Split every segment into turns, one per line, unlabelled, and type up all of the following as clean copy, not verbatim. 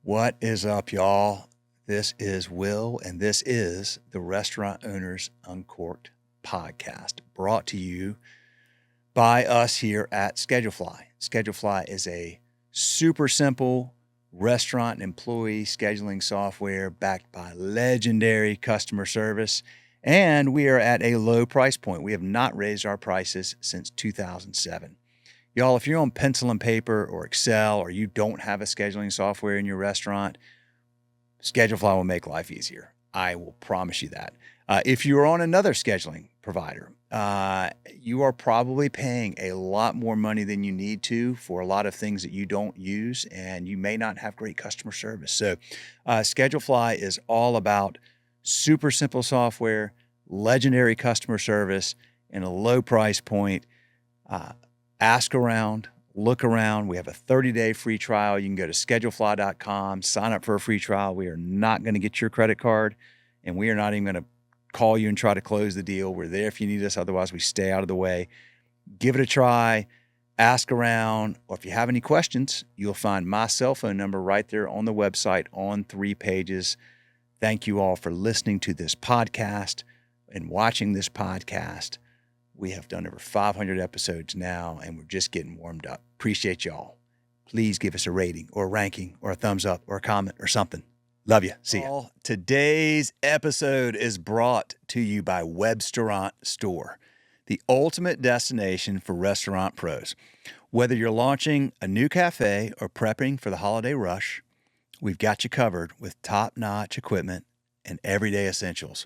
What is up, y'all? This is Will, and this is the Restaurant Owners Uncorked podcast, brought to you by us here at ScheduleFly. ScheduleFly is a super simple restaurant employee scheduling software backed by legendary customer service, and we are at a low price point. We have not raised our prices since 2007. Y'all, if you're on pencil and paper or Excel, or you don't have a scheduling software in your restaurant, ScheduleFly will make life easier. I will promise you that. If you're on another scheduling provider, you are probably paying a lot more money than you need to for a lot of things that you don't use, and you may not have great customer service. So ScheduleFly is all about super simple software, legendary customer service, and a low price point. Ask around, look around. We have a 30-day free trial. You can go to schedulefly.com, sign up for a free trial. We are not going to get your credit card, and we are not even going to call you and try to close the deal. We're there if you need us. Otherwise, we stay out of the way. Give it a try. Ask around. Or if you have any questions, you'll find my cell phone number right there on the website on 3 pages. Thank you all for listening to this podcast and watching this podcast. We have done over 500 episodes now, and we're just getting warmed up. Appreciate y'all. Please give us a rating or a ranking or a thumbs up or a comment or something. Love you. See ya. Today's episode is brought to you by Restaurant Store, the ultimate destination for restaurant pros. Whether you're launching a new cafe or prepping for the holiday rush, we've got you covered with top-notch equipment and everyday essentials,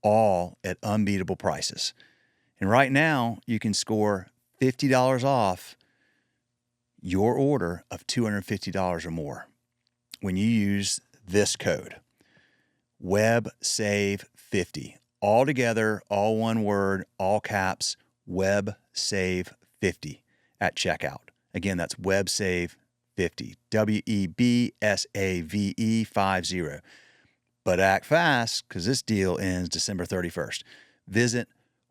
all at unbeatable prices. And right now, you can score $50 off your order of $250 or more when you use this code, WebSave50. All together, all one word, all caps, WebSave50 at checkout. Again, that's WebSave50, WEBSAVE50. But act fast, because this deal ends December 31st. Visit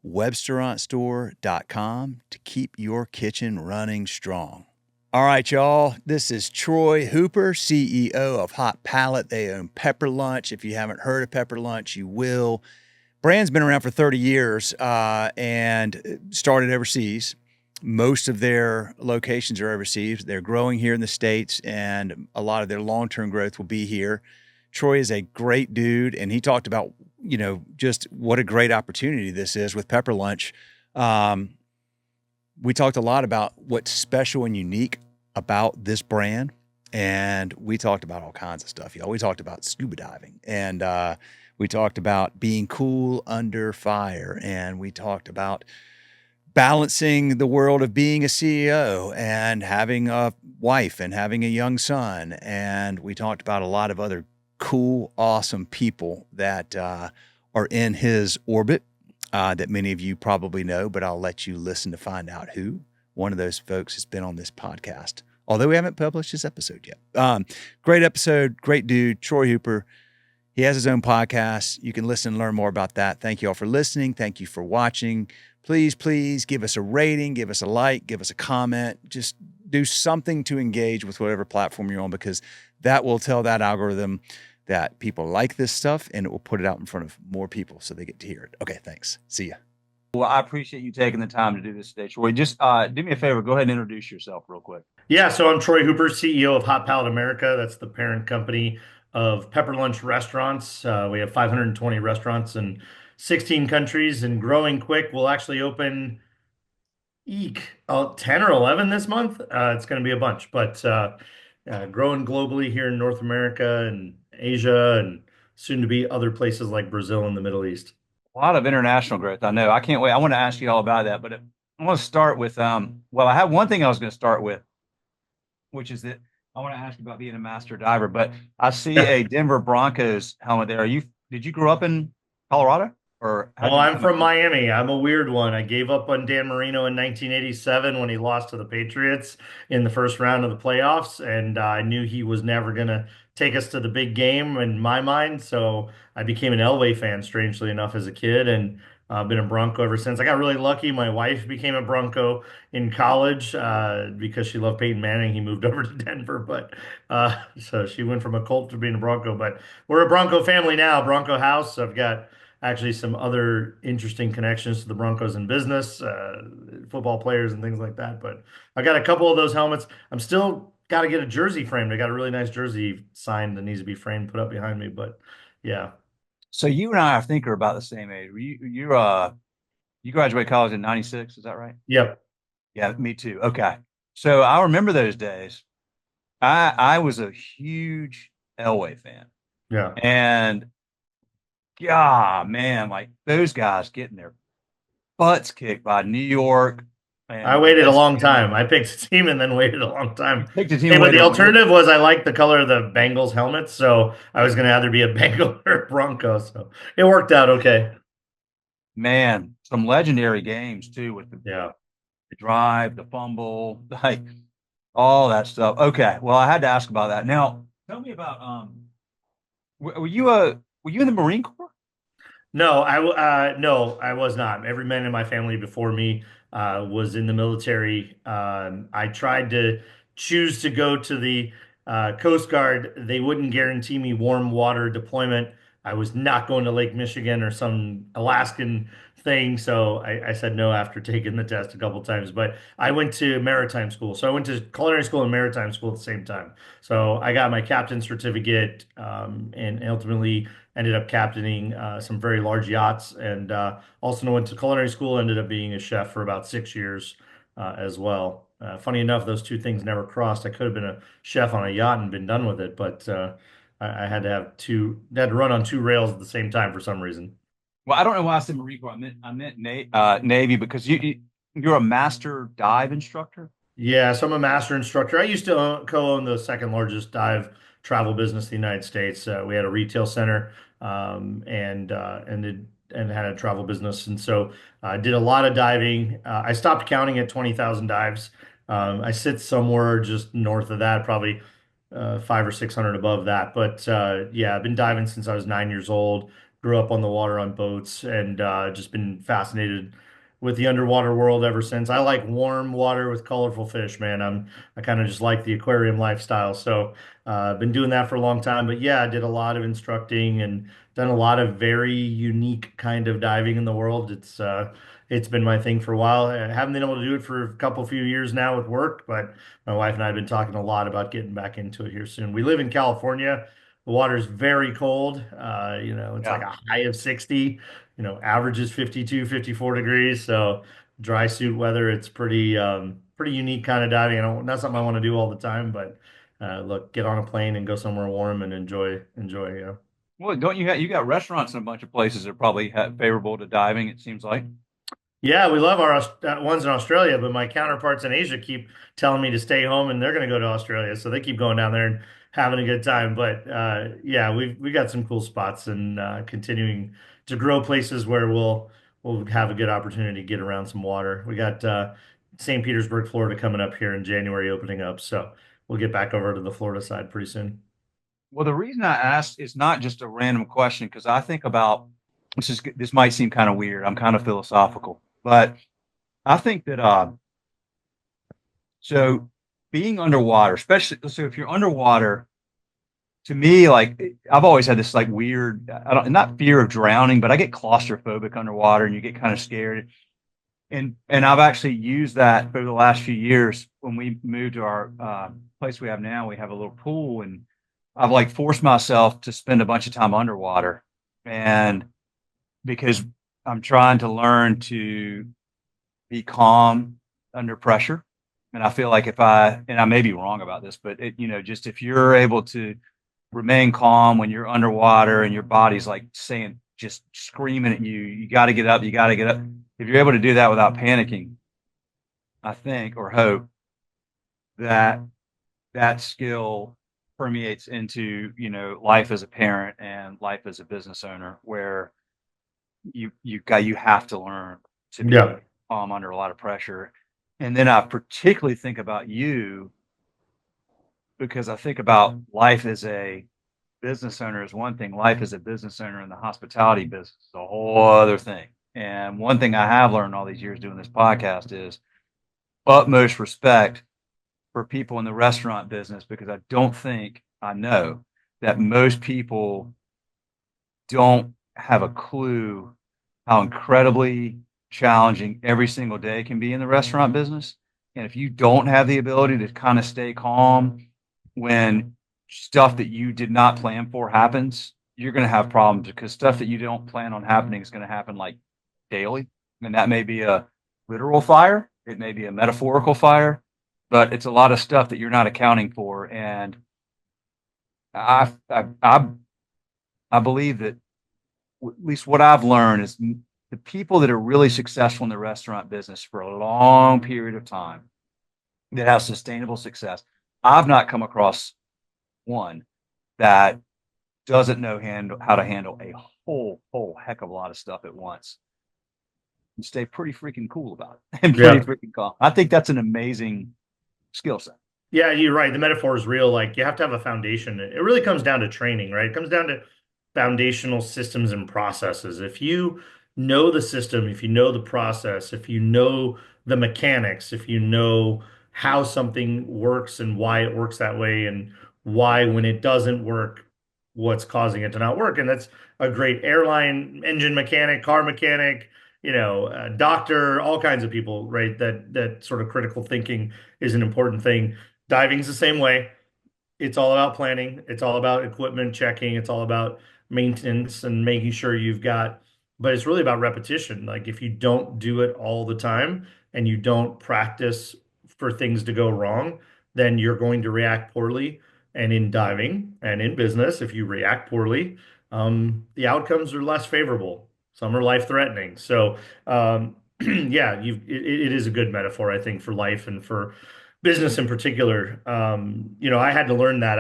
webstaurantstore.com to keep your kitchen running strong. All right, y'all. This is Troy Hooper, CEO of Hot Palate. They own Pepper Lunch. If you haven't heard of Pepper Lunch, you will. Brand's been around for 30 years and started overseas. Most of their locations are overseas. They're growing here in the States, and a lot of their long-term growth will be here. Troy is a great dude, and he talked about, just what a great opportunity this is with Pepper Lunch. We talked a lot about what's special and unique about this brand, and we talked about all kinds of stuff. We talked about scuba diving, and we talked about being cool under fire, and we talked about balancing the world of being a CEO and having a wife and having a young son, and we talked about a lot of other cool, awesome people that are in his orbit that many of you probably know, but I'll let you listen to find out who. One of those folks has been on this podcast, although we haven't published this episode yet. Great episode, great dude, Troy Hooper. He has his own podcast. You can listen and learn more about that. Thank you all for listening. Thank you for watching. Please give us a rating, give us a like, give us a comment. Just do something to engage with whatever platform you're on, because that will tell that algorithm that people like this stuff, and it will put it out in front of more people so they get to hear it. Okay, thanks. See ya.
Well, I appreciate you taking the time to do this today, Troy. Just do me a favor. Go ahead and introduce yourself real quick.
Yeah, so I'm Troy Hooper, CEO of Hot Palate America. That's the parent company of Pepper Lunch Restaurants. We have 520 restaurants in 16 countries and growing quick. We'll actually open 10 or 11 this month. It's going to be a bunch, but growing globally here in North America and Asia, and soon to be other places like Brazil and the Middle East.
A lot of international growth. I know. I can't wait. I want to ask you all about that, but I want to start with, I have one thing I was going to start with, which is that I want to ask you about being a master diver, but I see a Denver Broncos helmet there. Did you grow up in Colorado?
I'm from Miami. I'm a weird one. I gave up on Dan Marino in 1987 when he lost to the Patriots in the first round of the playoffs, and I knew he was never going to take us to the big game in my mind. So I became an Elway fan, strangely enough, as a kid, and Been a Bronco ever since. I got really lucky. My wife became a Bronco in college because she loved Peyton Manning. He moved over to Denver, but so she went from a Colt to being a Bronco. But we're a Bronco family now, Bronco house. I've got actually some other interesting connections to the Broncos in business, football players and things like that. But I got a couple of those helmets. I'm still got to get a jersey framed. I got a really nice jersey signed that needs to be framed, put up behind me. But yeah.
So you and I think are about the same age. You graduated college in '96, is that right?
Yep.
Yeah, me too. Okay. So I remember those days. I was a huge Elway fan.
Yeah.
And yeah, man, like those guys getting their butts kicked by New York
I
and
waited a long
Redskins.
time. I picked a team and then waited a long
You
time.
picked a team
Hey, but
way
the
to win.
alternative was I liked the color of the Bengals helmets, so I was going to either be a Bengal or a Bronco. So it worked out okay.
Man, some legendary games too with
Yeah.
the drive, the fumble, like all that stuff. Okay. Well, I had to ask about that. Now, tell me about were you in the Marine Corps?
No, I was not. Every man in my family before me was in the military. I tried to choose to go to the Coast Guard. They wouldn't guarantee me warm water deployment. I was not going to Lake Michigan or some Alaskan thing, so I said no after taking the test a couple times. But I went to maritime school, so I went to culinary school and maritime school at the same time. So I got my captain's certificate, and ultimately ended up captaining some very large yachts, and also went to culinary school. Ended up being a chef for about 6 years as well. Funny enough, those two things never crossed. I could have been a chef on a yacht and been done with it, but I had to have two, had to run on two rails at the same time for some reason.
Well, I don't know why I said Marine Corps. I meant Navy because you're a master dive instructor.
Yeah, so I'm a master instructor. I used to co-own the second largest dive travel business in the United States. We had a retail center, and had a travel business, and so I did a lot of diving. I stopped counting at 20,000 dives. I sit somewhere just north of that, probably 500 or 600 above that. But yeah, I've been diving since I was 9 years old. Grew up on the water on boats, and just been fascinated with the underwater world ever since. I like warm water with colorful fish, man. I kind of just like the aquarium lifestyle. So I've been doing that for a long time. But yeah, I did a lot of instructing and done a lot of very unique kind of diving in the world. It's been my thing for a while. I haven't been able to do it for a couple few years now with work, but my wife and I have been talking a lot about getting back into it here soon. We live in California. The water's very cold. It's like
Yeah.
a high of 60, average is 52, 54 degrees. So dry suit weather, it's pretty unique kind of diving. Not something I want to do all the time, but look, get on a plane and go somewhere warm and enjoy.
Well, don't you got restaurants in a bunch of places that probably favorable to diving, it seems like.
Yeah, we love our ones in Australia, but my counterparts in Asia keep telling me to stay home, and they're going to go to Australia, so they keep going down there and having a good time. But yeah, we got some cool spots, and continuing to grow places where we'll have a good opportunity to get around some water. We got St. Petersburg, Florida, coming up here in January, opening up, so we'll get back over to the Florida side pretty soon.
Well, the reason I asked is not just a random question because I think about this might seem kind of weird. I'm kind of philosophical, but I think that so being underwater, especially so if you're underwater, to me, like I've always had this like weird, I don't not fear of drowning, but I get claustrophobic underwater and you get kind of scared. And I've actually used that for the last few years when we moved to our place we have now. We have a little pool, and I've like forced myself to spend a bunch of time underwater, and because I'm trying to learn to be calm under pressure. And I feel like and I may be wrong about this, but just if you're able to remain calm when you're underwater and your body's like saying, just screaming at you, you got to get up, you got to get up. If you're able to do that without panicking, I think or hope that that skill permeates into, life as a parent and life as a business owner, where you have to learn to be
Yeah,
calm under a lot of pressure. And then I particularly think about you because I think about life as a business owner is one thing, life as a business owner in the hospitality business is a whole other thing. And one thing I have learned all these years doing this podcast is utmost respect for people in the restaurant business, because I don't think I know that most people don't have a clue how incredibly challenging every single day can be in the restaurant business. And if you don't have the ability to kind of stay calm when stuff that you did not plan for happens, you're going to have problems, because stuff that you don't plan on happening is going to happen like daily. And that may be a literal fire, it may be a metaphorical fire, but it's a lot of stuff that you're not accounting for. And I, I, I, I believe that at least what I've learned is the people that are really successful in the restaurant business for a long period of time that have sustainable success. I've not come across one that doesn't know how to handle a whole heck of a lot of stuff at once and stay pretty freaking cool about it and pretty
Yeah.
freaking calm. I think that's an amazing skill set.
Yeah, you're right. The metaphor is real. Like you have to have a foundation. It really comes down to training, right? It comes down to foundational systems and processes. If you know the system, if you know the process, if you know the mechanics, if you know how something works and why it works that way and why when it doesn't work, what's causing it to not work. And that's a great airline engine mechanic, car mechanic, doctor, all kinds of people, right? That sort of critical thinking is an important thing. Diving's the same way. It's all about planning. It's all about equipment checking. It's all about maintenance and making sure but it's really about repetition. Like if you don't do it all the time and you don't practice for things to go wrong, then you're going to react poorly. And in diving and in business, if you react poorly, the outcomes are less favorable. Some are life-threatening. So, yeah, it is a good metaphor, I think, for life and for business in particular. I had to learn that.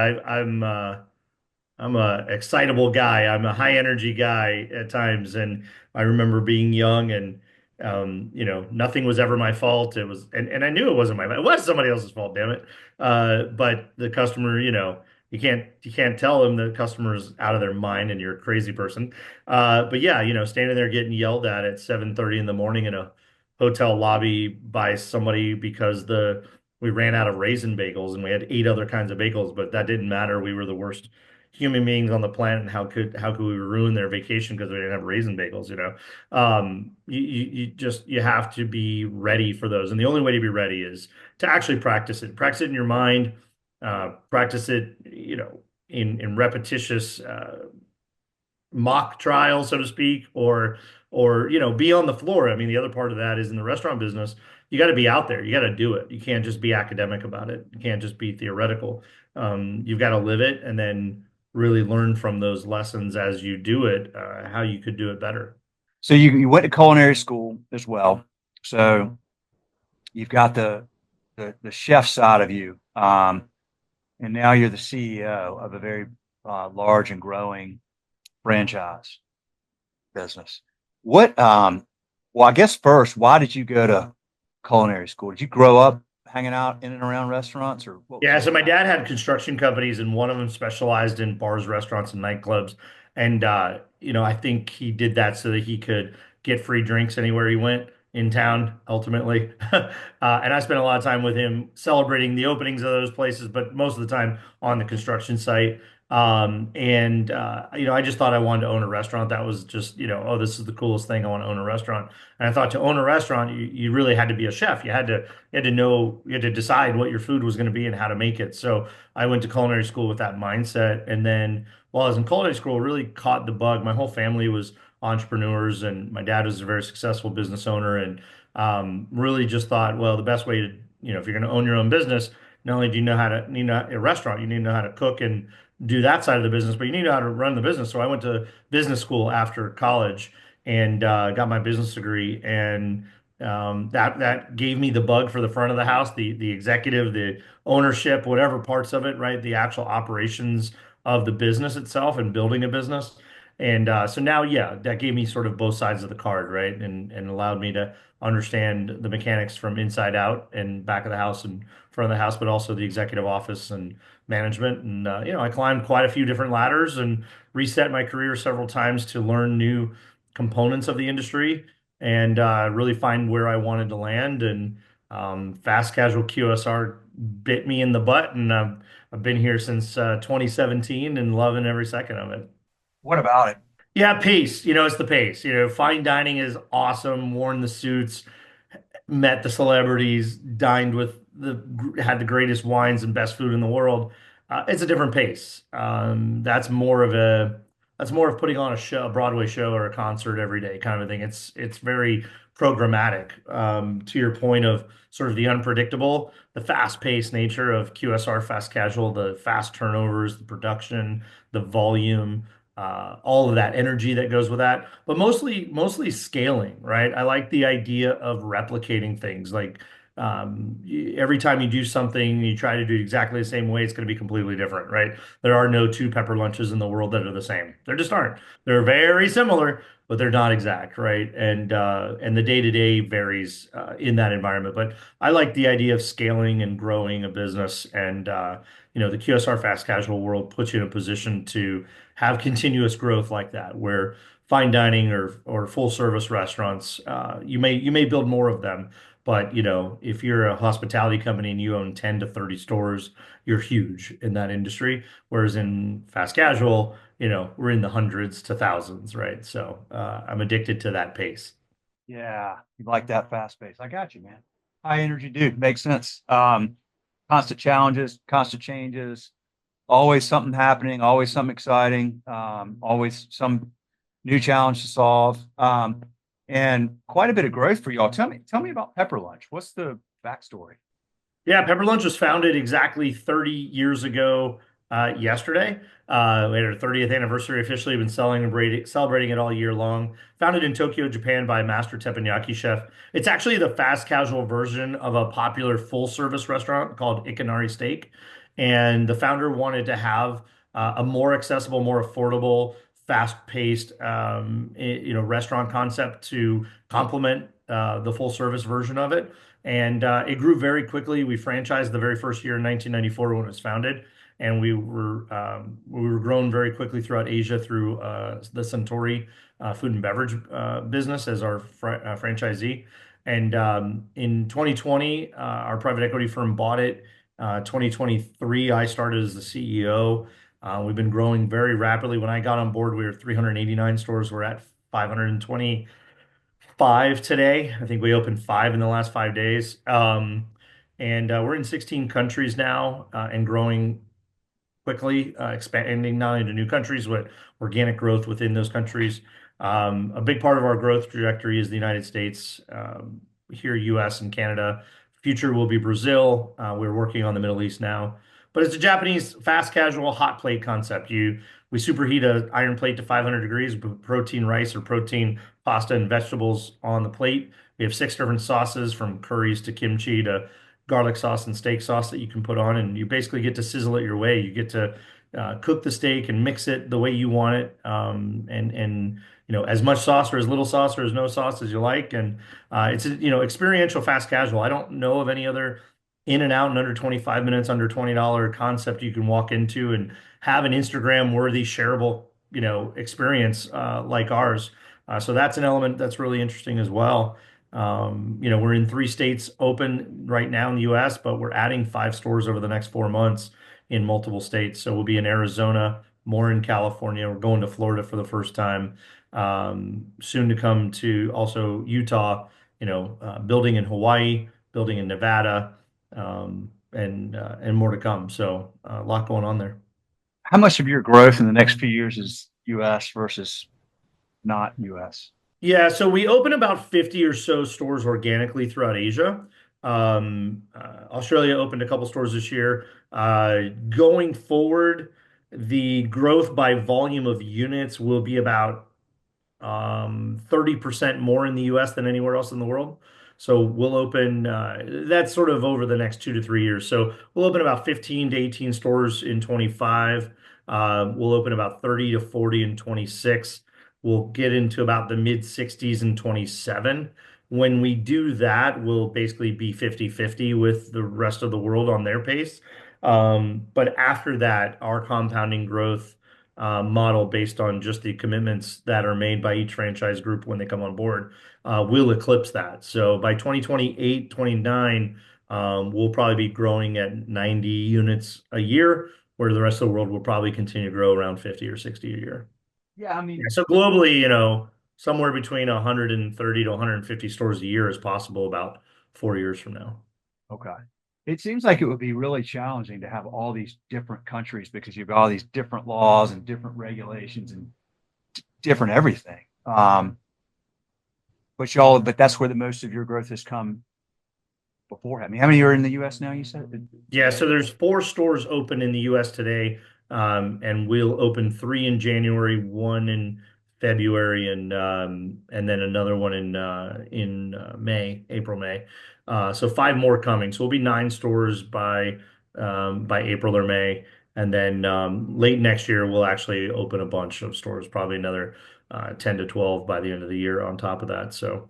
I'm a excitable guy. I'm a high energy guy at times, and I remember being young and nothing was ever my fault. It was, and I knew it wasn't it was somebody else's fault, damn it. But the customer, you can't tell them the customer's out of their mind and you're a crazy person. But yeah, standing there getting yelled at 7:30 in the morning in a hotel lobby by somebody because the we ran out of raisin bagels and we had 8 other kinds of bagels, but that didn't matter. We were the worst human beings on the planet, and how could we ruin their vacation because we didn't have raisin bagels, you have to be ready for those, and the only way to be ready is to actually practice it in your mind, practice it, in repetitious mock trial, so to speak, or be on the floor. I mean, the other part of that is in the restaurant business, you got to be out there. You got to do it. You can't just be academic about it. You can't just be theoretical. You've got to live it and then really learn from those lessons as you do it, how you could do it better.
So you went to culinary school as well. So you've got the chef side of you, and now you're the CEO of a very large and growing franchise business. Well, I guess first, why did you go to culinary school? Did you grow up hanging out in and around restaurants, or what was
Yeah,
it
so my
about?
dad had construction companies, and one of them specialized in bars, restaurants, and nightclubs. And I think he did that so that he could get free drinks anywhere he went in town, ultimately. And I spent a lot of time with him celebrating the openings of those places, but most of the time on the construction site. I just thought I wanted to own a restaurant. That was just, oh, this is the coolest thing. I want to own a restaurant. And I thought to own a restaurant, you really had to be a chef. You had to know, you had to decide what your food was going to be and how to make it. So I went to culinary school with that mindset. And then while I was in culinary school, really caught the bug. My whole family was entrepreneurs, and my dad was a very successful business owner. And really just thought, well, the best way to, if you're going to own your own business, not only do you know how to, a restaurant, you need to know how to cook and do that side of the business, but you need to know how to run the business. So I went to business school after college and got my business degree, and that gave me the bug for the front of the house, the executive, the ownership, whatever parts of it, right? The actual operations of the business itself and building a business. And so now, yeah, that gave me sort of both sides of the card, right? And allowed me to understand the mechanics from inside out and back of the house and front of the house, but also the executive office and management. And I climbed quite a few different ladders and reset my career several times to learn new components of the industry. and really find where I wanted to land. And fast casual QSR bit me in the butt, and I've been here since 2017 and loving every second of it.
What about it?
Yeah, pace. It's the pace. Fine dining is awesome. Worn the suits, met the celebrities, dined with had the greatest wines and best food in the world. It's a different pace. That's more of putting on a show, a Broadway show or a concert every day kind of a thing. It's very programmatic. To your point of sort of the unpredictable, the fast-paced nature of QSR fast casual, the fast turnovers, the production, the volume, all of that energy that goes with that, but mostly scaling, right? I like the idea of replicating things. Like every time you do something, you try to do it exactly the same way, it's going to be completely different, right? There are no two pepper lunches in the world that are the same. There just aren't. They're very similar, but they're not exact, right? And the day to day varies in that environment. But I like the idea of scaling and growing a business, and the QSR fast casual world puts you in a position to have continuous growth like that, where fine dining or full service restaurants, you may build more of them, but if you're a hospitality company and you own 10 to 30 stores, you're huge in that industry. Whereas in fast casual, we're in the hundreds to thousands, right? So I'm addicted to that pace.
Yeah, you like that fast pace. I got you, man. High energy dude. Makes sense. Constant challenges, constant changes, always something happening, always something exciting, always some new challenge to solve. And quite a bit of growth for y'all. Tell me about Pepper Lunch. What's the backstory?
Yeah, Pepper Lunch was founded exactly 30 years ago yesterday. We had our 30th anniversary officially. We've been celebrating it all year long. Founded in Tokyo, Japan by a master teppanyaki chef. It's actually the fast casual version of a popular full service restaurant called Ikanari Steak. And the founder wanted to have a more accessible, more affordable, fast-paced restaurant concept to complement the full service version of it. And it grew very quickly. We franchised the very first year in 1994 when it was founded, and we were grown very quickly throughout Asia through the Suntory food and beverage business as our franchisee. And in 2020, our private equity firm bought it. 2023, I started as the CEO. We've been growing very rapidly. When I got on board, we were 389 stores. We're at 525 today. I think we opened five in the last 5 days. And we're in 16 countries now and growing quickly, expanding not only to new countries, but organic growth within those countries. A big part of our growth trajectory is the United States, here, US and Canada. Future will be Brazil. We're working on the Middle East now. But it's a Japanese fast casual hot plate concept. We superheat an iron plate to 500 degrees with protein rice or protein pasta and vegetables on the plate. We have six different sauces from curries to kimchi to garlic sauce and steak sauce that you can put on, and you basically get to sizzle it your way. You get to cook the steak and mix it the way you want it, and as much sauce or as little sauce or as no sauce as you like. And it's experiential fast casual. I don't know of any other in and out in under 25 minutes, under $20 concept you can walk into and have an Instagram worthy shareable experience like ours. So that's an element that's really interesting as well. We're in 3 states open right now in the US, but we're adding 5 stores over the next 4 months in multiple states. So we'll be in Arizona, more in California. We're going to Florida for the first time. Soon to come to also Utah, building in Hawaii, building in Nevada, and more to come. So a lot going on there.
How much of your growth in the next few years is US versus not US?
Yeah, so we open about 50 or so stores organically throughout Asia. Australia opened a couple stores this year. Going forward, the growth by volume of units will be about 30% more in the US than anywhere else in the world. So we'll open, that's sort of over the next 2 to 3 years. So we'll open about 15 to 18 stores in 25. We'll open about 30 to 40 in 26. We'll get into about the mid 60s in 27. When we do that, we'll basically be 50-50 with the rest of the world on their pace. But after that, our compounding growth model based on just the commitments that are made by each franchise group when they come on board, will eclipse that. So by 2028, 29, we'll probably be growing at 90 units a year, where the rest of the world will probably continue to grow around 50 or 60 a year.
Yeah, I
Yeah,
mean,
so globally, somewhere between 130 to 150 stores a year is possible about 4 years from now.
okay. It seems like it would be really challenging to have all these different countries because you've got all these different laws and different regulations and different everything. But that's where the most of your growth has come beforehand. I mean, how many are in the US now, you said?
Yeah, so there's 4 stores open in the US today, and we'll open 3 in January, 1 in February, and then another one in May, April, May. So 5 more coming. So we'll be 9 stores by April or May, and then late next year we'll actually open a bunch of stores, probably another 10 to 12 by the end of the year on top of that. So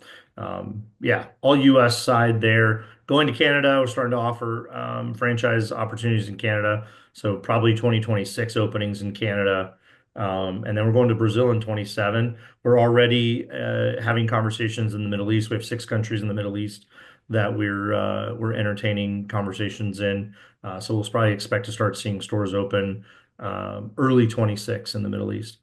yeah, all US side there. Going to Canada, we're starting to offer franchise opportunities in Canada. So probably 2026 openings in Canada. And then we're going to Brazil in 27. We're already having conversations in the Middle East. We have 6 countries in the Middle East that we're entertaining conversations in. So we'll probably expect to start seeing stores open early 26 in the Middle East.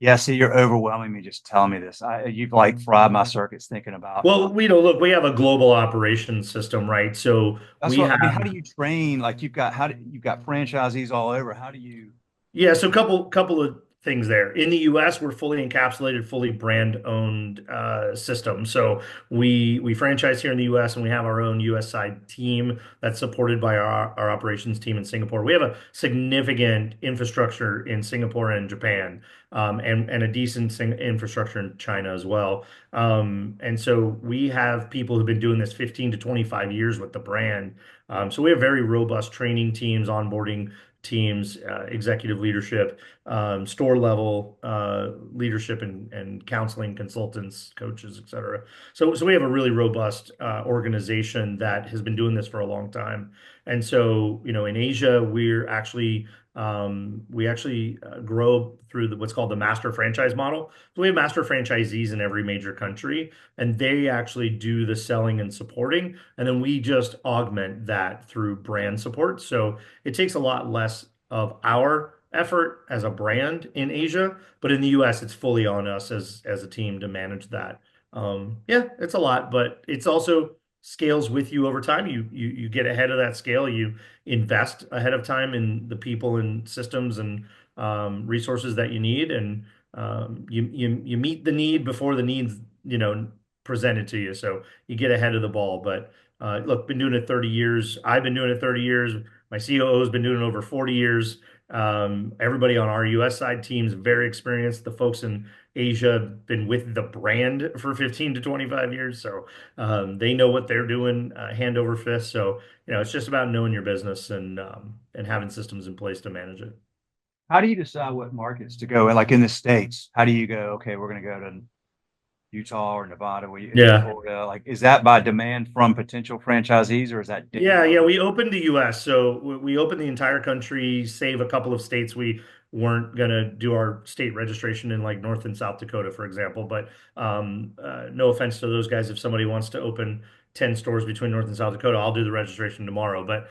Yeah, see, you're overwhelming me just telling me this. You've like fried my circuits thinking about.
Well, we don't look, we have a global operations system, right? So
That's
we
what I mean.
have.
How do you train? Like you've got franchisees all over. How do you?
Yeah, so couple of things there. In the US, we're fully encapsulated, fully brand owned system. So we franchise here in the US, and we have our own US side team that's supported by our operations team in Singapore. We have a significant infrastructure in Singapore and Japan, and a decent infrastructure in China as well. And so we have people who've been doing this 15 to 25 years with the brand. So we have very robust training teams, onboarding teams, executive leadership, store level leadership, and counseling consultants, coaches, et cetera. So we have a really robust organization that has been doing this for a long time. And so, in Asia, we actually grow through what's called the master franchise model. So we have master franchisees in every major country, and they actually do the selling and supporting, and then we just augment that through brand support. So it takes a lot less of our effort as a brand in Asia, but in the US, it's fully on us as a team to manage that. Yeah, it's a lot, but it's also scales with you over time. You get ahead of that scale. You invest ahead of time in the people and systems and resources that you need, and you meet the need before the needs presented to you. So you get ahead of the ball. But look, been doing it 30 years. I've been doing it 30 years. My COO has been doing it over 40 years. Everybody on our US side team is very experienced. The folks in Asia have been with the brand for 15 to 25 years. So they know what they're doing hand over fist. So, it's just about knowing your business and having systems in place to manage it.
How do you decide what markets to go? Like in the States, how do you go? Okay, we're going to go to Utah or Nevada,
Yeah.
Florida. Like, is that by demand from potential franchisees, or is that
Yeah,
data?
yeah, we opened the US. So we opened the entire country, save a couple of states. We weren't going to do our state registration in like North and South Dakota, for example. But no offense to those guys. If somebody wants to open 10 stores between North and South Dakota, I'll do the registration tomorrow. But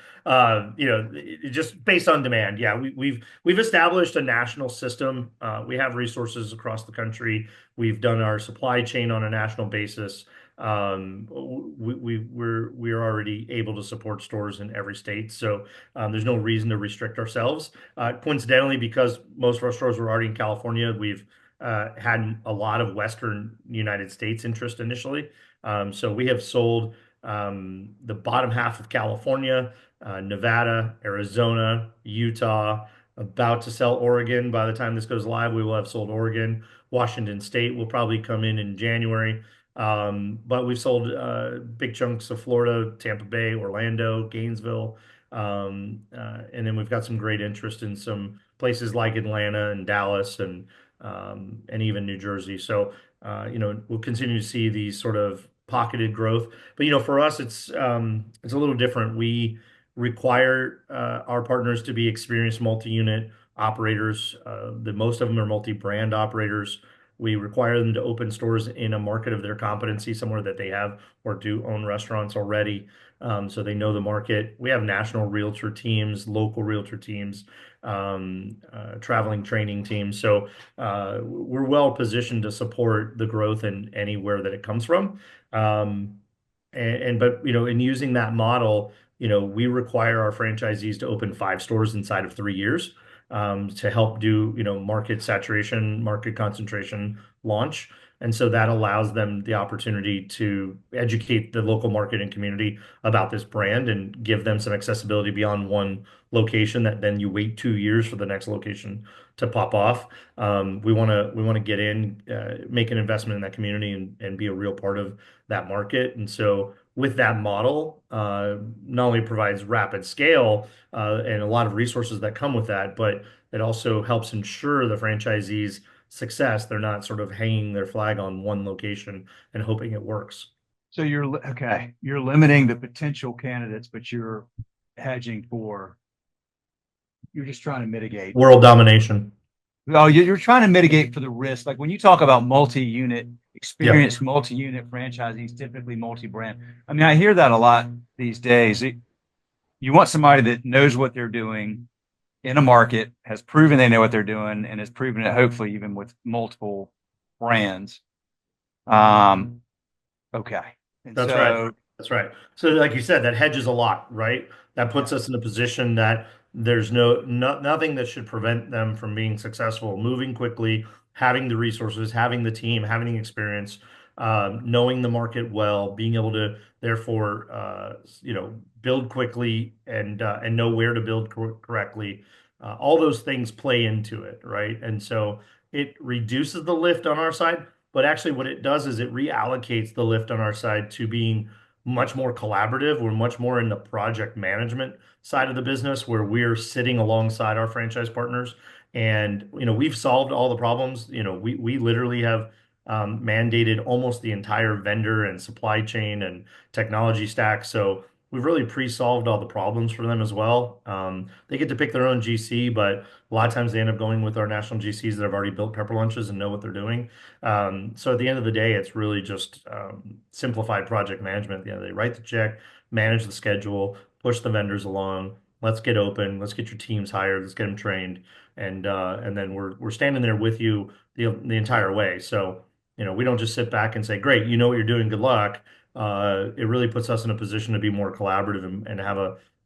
just based on demand. Yeah, we've established a national system. We have resources across the country. We've done our supply chain on a national basis. We're already able to support stores in every state, so there's no reason to restrict ourselves. Coincidentally, because most of our stores were already in California, we've had a lot of Western United States interest initially. So we have sold the bottom half of California, Nevada, Arizona, Utah. About to sell Oregon. By the time this goes live, we will have sold Oregon. Washington State will probably come in January. But we've sold big chunks of Florida, Tampa Bay, Orlando, Gainesville, and then we've got some great interest in some places like Atlanta and Dallas and even New Jersey. So we'll continue to see these sort of pocketed growth. But for us, it's a little different. We require our partners to be experienced multi-unit operators. Most of them are multi-brand operators. We require them to open stores in a market of their competency, somewhere that they have or do own restaurants already, so they know the market. We have national realtor teams, local realtor teams, traveling training teams. So we're well positioned to support the growth in anywhere that it comes from. But in using that model, we require our franchisees to open 5 stores inside of 3 years, to help do, market saturation, market concentration launch. And so that allows them the opportunity to educate the local market and community about this brand and give them some accessibility beyond one location that then you wait 2 years for the next location to pop off. We want to get in, make an investment in that community and be a real part of that market. And so with that model, not only provides rapid scale, and a lot of resources that come with that, but it also helps ensure the franchisees' success. They're not sort of hanging their flag on one location and hoping it works.
So you're limiting the potential candidates, but you're hedging for, you're just trying to mitigate.
World domination.
Oh, you're trying to mitigate for the risk. Like when you talk about multi-unit, experienced multi-unit franchisees, typically multi-brand. I mean, I hear that a lot these days. You want somebody that knows what they're doing in a market, has proven they know what they're doing, and has proven it hopefully even with multiple brands. Okay. And
That's right. That's right. So like you said, that hedges a lot, right? That puts us in a position that there's nothing that should prevent them from being successful, moving quickly, having the resources, having the team, having the experience, knowing the market well, being able to therefore build quickly and know where to build correctly. All those things play into it, right? And so it reduces the lift on our side, but actually what it does is it reallocates the lift on our side to being much more collaborative. We're much more in the project management side of the business, where we're sitting alongside our franchise partners. And we've solved all the problems. We literally have mandated almost the entire vendor and supply chain and technology stack. So we've really pre-solved all the problems for them as well. They get to pick their own GC, but a lot of times they end up going with our national GCs that have already built pepper lunches and know what they're doing. So at the end of the day, it's really just simplified project management. At the end of the day, write the check, manage the schedule, push the vendors along. Let's get open. Let's get your teams hired. Let's get them trained, and then we're standing there with you the entire way. So we don't just sit back and say, "Great, you know what you're doing. Good luck." It really puts us in a position to be more collaborative and have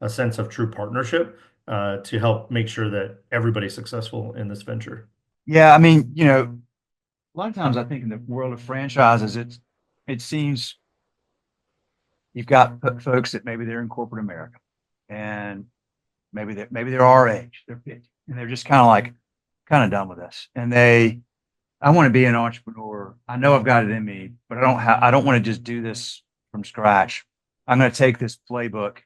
a sense of true partnership, to help make sure that everybody's successful in this venture.
Yeah, I mean, a lot of times I think in the world of franchises, it seems you've got folks that maybe they're in corporate America, and maybe they're our age, they're 50, and they're just kind of done with this, and I want to be an entrepreneur. I know I've got it in me, but I don't want to just do this from scratch. I'm going to take this playbook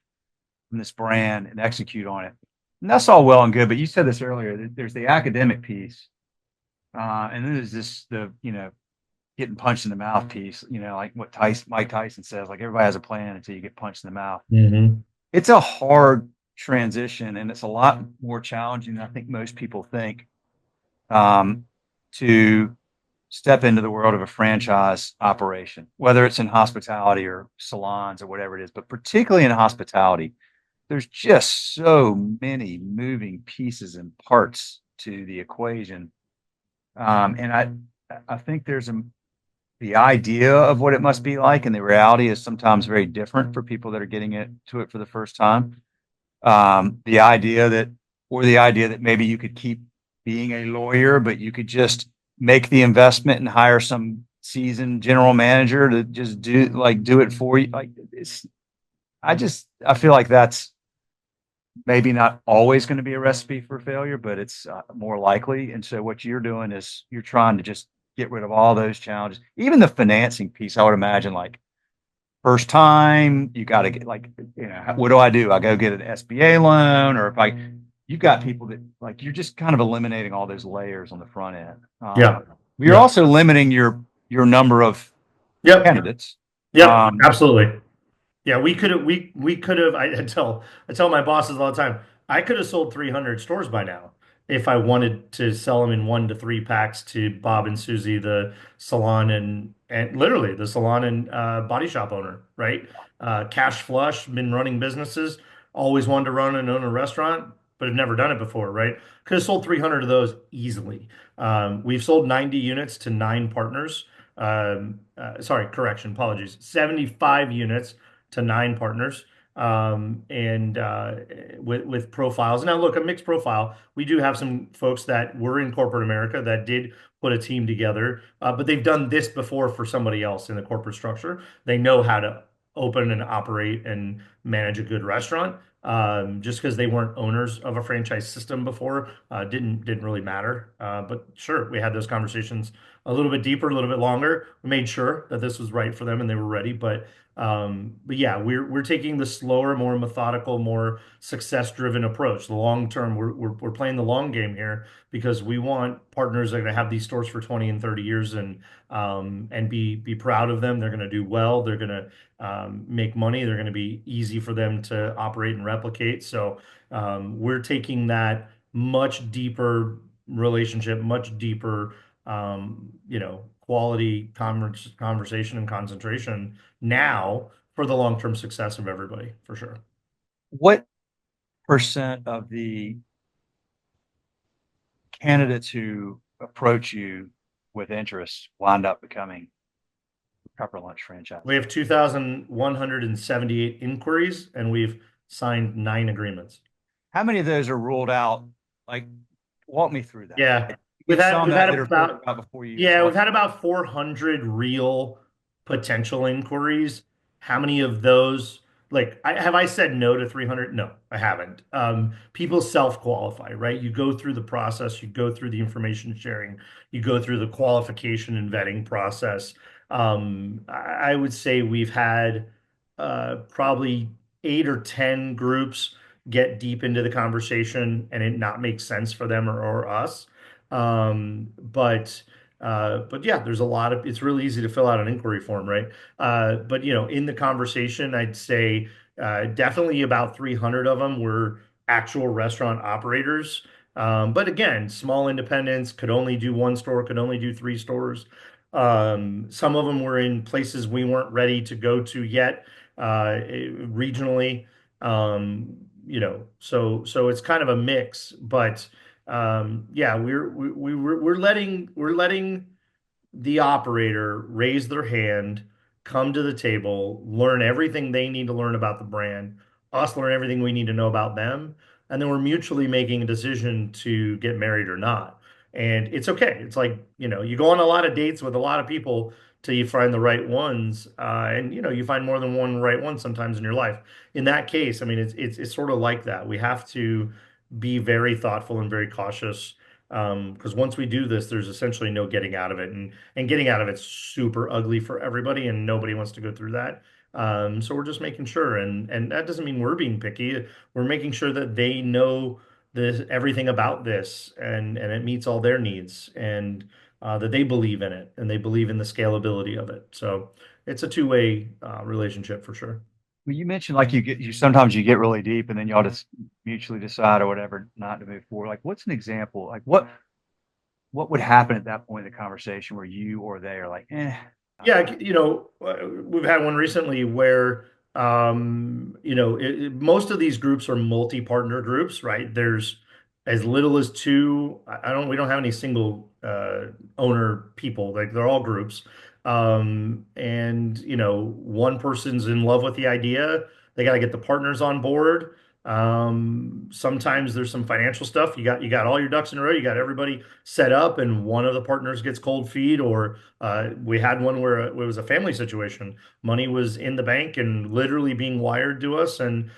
from this brand and execute on it. And that's all well and good. But you said this earlier, there's the academic piece. And then there's getting punched in the mouth piece, like what Mike Tyson says, like everybody has a plan until you get punched in the mouth.
Mm-hmm.
It's a hard transition, and it's a lot more challenging than I think most people think. To step into the world of a franchise operation, whether it's in hospitality or salons or whatever it is, but particularly in hospitality, there's just so many moving pieces and parts to the equation. And I think there's the idea of what it must be like, and the reality is sometimes very different for people that are getting to it for the first time. The idea that maybe you could keep being a lawyer, but you could just make the investment and hire some seasoned general manager to just do it for you. I feel like that's maybe not always going to be a recipe for failure, but it's more likely. And so what you're doing is you're trying to just get rid of all those challenges, even the financing piece. I would imagine, like, first time you got to get, what do? I go get an SBA loan, or you've got people that, like, you're just kind of eliminating all those layers on the front end. You're also limiting your number of candidates.
Yeah, absolutely. Yeah, we could have. I tell my bosses all the time, I could have sold 300 stores by now. if I wanted to sell them in 1 to 3 packs to Bob and Susie, the salon and literally the salon and body shop owner, right? Cash flush, been running businesses, always wanted to run and own a restaurant, but have never done it before, right? Could have sold 300 of those easily. We've sold 90 units to 9 partners. Sorry, correction, apologies. 75 units to 9 partners. And with profiles. Now, look, a mixed profile. We do have some folks that were in corporate America that did put a team together, but they've done this before for somebody else in the corporate structure. They know how to open and operate and manage a good restaurant. Just because they weren't owners of a franchise system before, didn't really matter. But sure, we had those conversations a little bit deeper, a little bit longer. We made sure that this was right for them and they were ready. But yeah, we're taking the slower, more methodical, more success-driven approach. The long term, we're playing the long game here because we want partners that are going to have these stores for 20 and 30 years and be proud of them. They're going to do well. They're going to make money. They're going to be easy for them to operate and replicate. So we're taking that much deeper relationship, much deeper, quality conversation and concentration now for the long-term success of everybody, for sure.
What percent of the candidates who approach you with interest wind up becoming Pepper Lunch franchise?
We have 2,178 inquiries, and we've signed 9 agreements.
How many of those are ruled out? Like, walk me through that.
Yeah.
We've had
about
before you.
Yeah, we've had about 400 real potential inquiries. How many of those, like, have I said no to 300? No, I haven't. People self-qualify, right? You go through the process, you go through the information sharing, you go through the qualification and vetting process. I would say we've had probably 8 or 10 groups get deep into the conversation and it not make sense for them or us. But yeah, there's a lot of, it's really easy to fill out an inquiry form, right? But in the conversation, I'd say definitely about 300 of them were actual restaurant operators. But again, small independents could only do 1 store, could only do 3 stores. Some of them were in places we weren't ready to go to yet, regionally. So it's kind of a mix, but yeah, we're letting the operator raise their hand, come to the table, learn everything they need to learn about the brand, us learn everything we need to know about them, and then we're mutually making a decision to get married or not. And it's okay. It's like, you go on a lot of dates with a lot of people till you find the right ones, and you find more than one right one sometimes in your life. In that case, I mean, it's sort of like that. We have to be very thoughtful and very cautious, because once we do this, there's essentially no getting out of it, and getting out of it's super ugly for everybody, and nobody wants to go through that. So we're just making sure, and that doesn't mean we're being picky. We're making sure that they know this everything about this, and it meets all their needs, and that they believe in it, and they believe in the scalability of it. So it's a two-way relationship for sure.
Well, you mentioned like sometimes you get really deep and then y'all just mutually decide or whatever not to move forward. Like, what's an example? Like, what would happen at that point in the conversation where you or they are like,
Yeah, we've had one recently where, most of these groups are multi-partner groups, right? There's as little as 2. We don't have any single owner people. Like, they're all groups. And one person's in love with the idea. They got to get the partners on board. Sometimes there's some financial stuff. You got all your ducks in a row. You got everybody set up, and one of the partners gets cold feet, or we had one where it was a family situation. Money was in the bank and literally being wired to us, and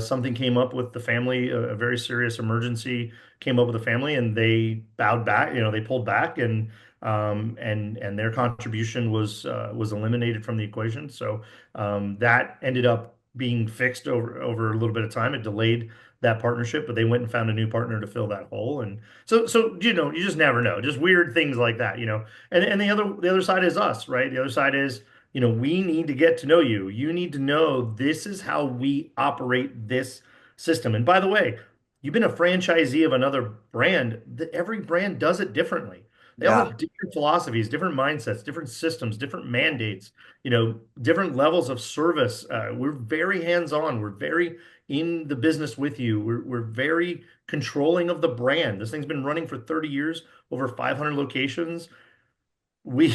something came up with the family, a very serious emergency came up with the family, and they bowed back. They pulled back, and their contribution was eliminated from the equation. So that ended up being fixed over a little bit of time. It delayed that partnership, but they went and found a new partner to fill that hole. And so you just never know. Just weird things like that. And the other side is us, right? The other side is, we need to get to know you. You need to know this is how we operate this system. And by the way, you've been a franchisee of another brand, every brand does it differently. They all
Yeah.
have different philosophies, different mindsets, different systems, different mandates, different levels of service. We're very hands-on. We're very in the business with you. We're very controlling of the brand. This thing's been running for 30 years, over 500 locations. we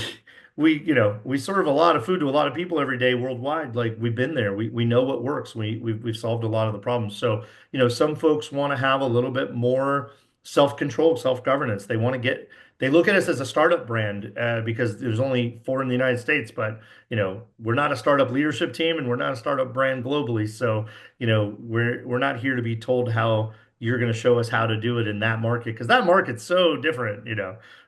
we serve a lot of food to a lot of people every day worldwide. Like, we've been there. We know what works. We've solved a lot of the problems. So, some folks want to have a little bit more self-control, self-governance. They look at us as a startup brand, because there's only four in the United States, but we're not a startup leadership team, and we're not a startup brand globally. So, we're not here to be told how you're going to show us how to do it in that market, because that market's so different.